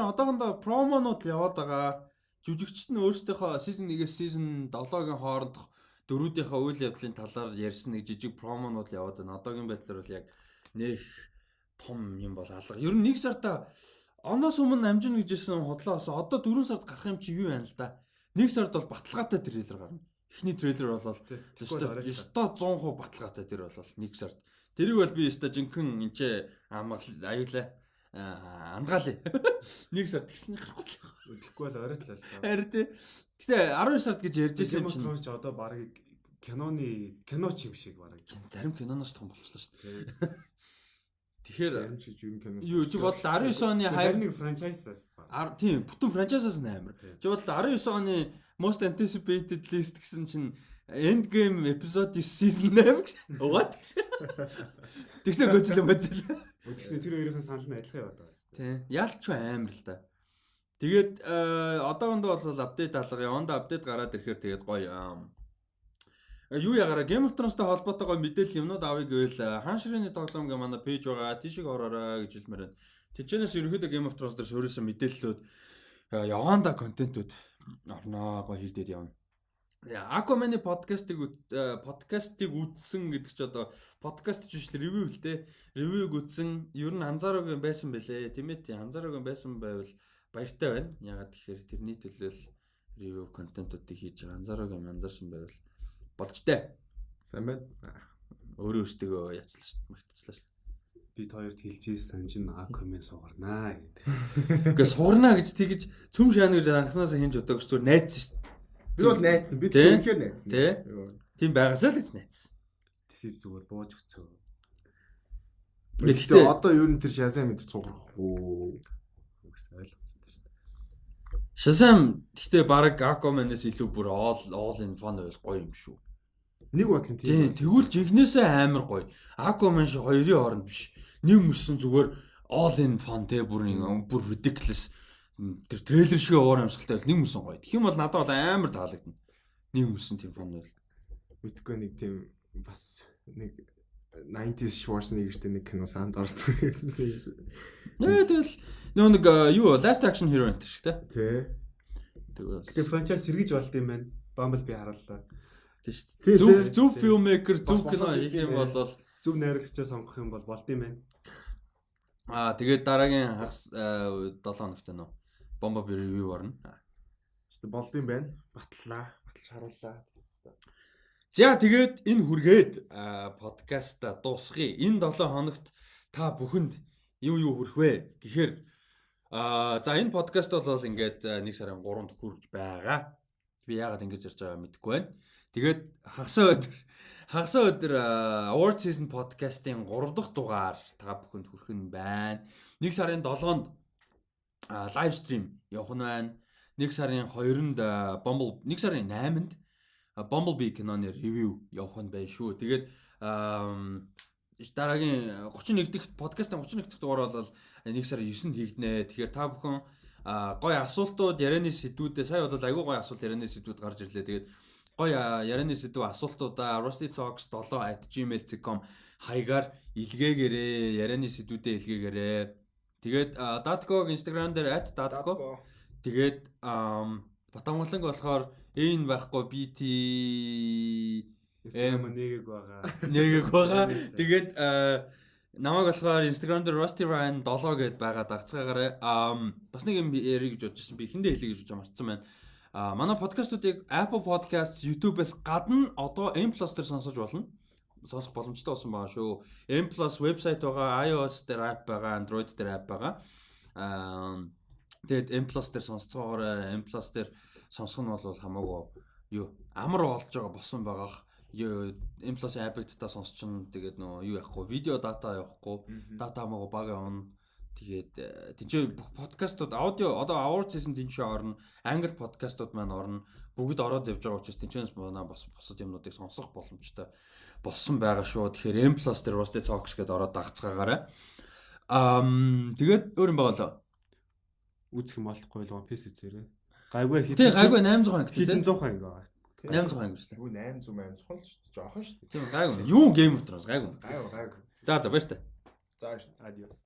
одоохондоо промонууд яваад байгаа. Жүжигчд нь өөрсдийнхөө season 1-ээс season 7-гийн хоорондох дөрүүдийнхээ үйл явдлын талаар ярьсан нэг жижиг промонууд яваад байна. Одоогийн байдлаар бол яг нэх том юм бол алга. Ер нь 1 сарда оноос өмнө амжина гэж ирсэн хотлоос одоо 4 сард гарах юм чи юу байна л да. 1 сард бол баталгаатай трейлер гарна. Эхний трейлер болол ёстой 100% баталгаатай тэр болол 1 сард. Тэрийг бол би ёстой жинхэнэ энчээ аюулаа ангаалъя. 1 сард тэгсэн гарахгүй. Тэгэхгүй бол оройлоо л. Харин тий. Гэтэ 12 сард гэж ярьж байсан юм чинь. Трons ч одоо баг кино ч юм шиг баг. Зарим киноноос том болчихлоо шүү дээ. Тэгэхээр чи юу кино. юу чи бодол 19 оны Харин нэг франчайзаас. тийм бүтэн франчайзаас амар. Чи бодол 19 оны most anticipated list гэсэн чинь Endgame episode 9 season 8 гэж. Угаад гэж. Тэгснэ гоцлоо боцлоо. Тэгсэн тэр хоёрын санал нь адилхан яваад байгаа шүү дээ. Тийм. Яалч амар л та. Тэгээд одоогондоо бол апдейт алга. Яванда апдейт гараад ирэхээр тэгээд гоё. Юу ягаараа Game of Thrones-тай холбоотойгоо мэдээлэл юмнууд авъя гэвэл хаан ширээний тоглоом гэ манай пэйж байгаа. Тийшээ ороорой гэж хэлмээр байна. Тэжээс ерөнхийдөө Game of Thrones дээр суурьсан мэдээллүүд яванда контентууд орноо гоё хийгдээд явна. Aquaman-ы подкастыг үзсэн гэдэг чи одоо подкаст ч биш ревю л дээ. Ревюг үзсэн ер нь анзаараагүй байсан бэлээ. Тэмээ анзаараагүй байсан байвал баяртай байна. Ягаад тэгэхээр тэрний төлөөл ревю контентуудыг хийж байгаа. Анзаарсан байвал болж тээ. Сайн байна. Өөрөө өөртөө яцлаа шүү дээ. Магтцлаа шүү дээ. Бид хоёрт хэлжсэн чинь Aquaman суугарнаа гэдэг. Гэхдээ суугарнаа гэж тэгж цөм шаана гэж анхнаасаа хинж удаагүй зүгээр найдсан шүү дээ. Би бол найдсан. Би үнэхээр найдсан. Тийм байгаасаа л гэж найдсан. Тэсээ зүгээр бууж өцөө. Гэхдээ одоо юу н тэр Shazam мэдэр цуграх уу гэсэн ойлгомжтой шүү дээ. Shazam гэхдээ баг Aquaman-аас илүү бүр all in fun байл гоё юм шүү. Нэг бодлын тийм. Тэгвэл жигнэсээ амар гоё. Aquaman шиг хоёрын хооронд биш. Нэг мөссөн зүгээр all in fun те бүр ridiculous. Тэр трейлер шиг уур амьсгалтай бол нэг мөсөн гоё. Тэгэх юм бол надад бол амар таалагдана. Нэг мөсөн тийм фон байл. Мэдгүй нэг тийм бас нэг 90s Schwarzenegger-тэй нэг кино санд орсон. Тэгэл нэг юу Last Action Hero энэ шиг те. Тэ. Тэгээ франчайз сэргийж болд юм байна. Bumblebee хараллаа. Тийм шүү дээ. Зөв filmmaker зөв кино хийх юм бол зөв найруулагчаа сонгох юм бол болд юм байна. Тэгээд дараагийн хагас 7 хоногт нөө Bumblebee review орно. Өөртөө болд юм байна. Батлж харууллаа. За тэгээд энэ хүргээд подкаста дуусгая. Энэ 7 хоногт та бүхэнд юу хүрэх вэ гэхээр за энэ подкаст бол ингээд 1 сарын 3-нд хүрч байгаа. Би яагаад ингэж ярьж байгаа мэдэхгүй байна. Тэгээд хагасаа өдөр Award Season podcast-ийн 3 дахь дугаар та бүхэнд хүрэх нь байна. 1 сарын 7-нд лайв стрим явах нь байна. 1 сарын 2-нд 1 сарын 8-нд Bumblebee киноны ревю явах нь байна шүү. Тэгээд дараагийн 31 дахь подкастын 31 дахь дугаар бол 1 сарын 9-нд хийгднэ. Тэгэхээр та бүхэн гоё асуултууд, ярианы сэдвүүдээ сая бол айгүй гоё асуулт ярианы сэдвүүд гарч ирлээ. Тэгээд гоё ярианы сэдв асуултуудаа rustytalks7@gmail.com хаягаар илгээгээрэй. Ярианы сэдвүүдээ илгээгээрэй. Тэгээд Datco Instagram дээр @datco. Тэгээд Батамгаланг болохоор энэ байхгүй BT нэгийг байгаа. Тэгээд намайг болохоор Instagram дээр Rusty Ryan 7 гэдээ байгаа дагцгаагаарай. Бас нэг юм ярих гэж бодож байсан. Би эхэндээ хэлье гэж марцсан байна. Манай подкастуудыг Apple Podcasts, YouTube-ээс гадна одоо M+ дээр сонсож болно. Сонсох боломжтой болсон байгаа шүү. M+ вебсайт байгаа, iOS дээр app байгаа, Android дээр app байгаа. Тэгээд M+ дээр сонсцоогоор M+ дээр сонсох нь бол хамаагүй юу амар болж байгаа болсон байгаах. M+ app-ыг та сонсчихно. Тэгээд нөө юу яахгүй, видео дата явахгүй, дата хамаагүй баг явна. Тэгээд тэнцээ бүх подкастууд аудио одоо Award Season тэнцээ орно. Англи подкастууд маань орно. Бүгд ороод явж байгаа учраас тэнцээс манай бас босод юмнуудыг сонсох боломжтой болсон байгаа шүү. Тэгэхээр M+ дээр Rusty Talks гэдээ ороод дагцгаагаарай. Тэгээд өөр юм байгаа л үзэх юм болохгүй л One Piece үзээрэй. Гайгүй хит. Тэг гайгүй 800 хэдэн 100 ингээ байгаа. 800 анги шүү дээ. Юу 800 чухал шүү дээ. Жохон шүү дээ. Тийм гайгүй. Юу Game of Thrones гайгүй. Гайгүй. За баяр та. За. Adios.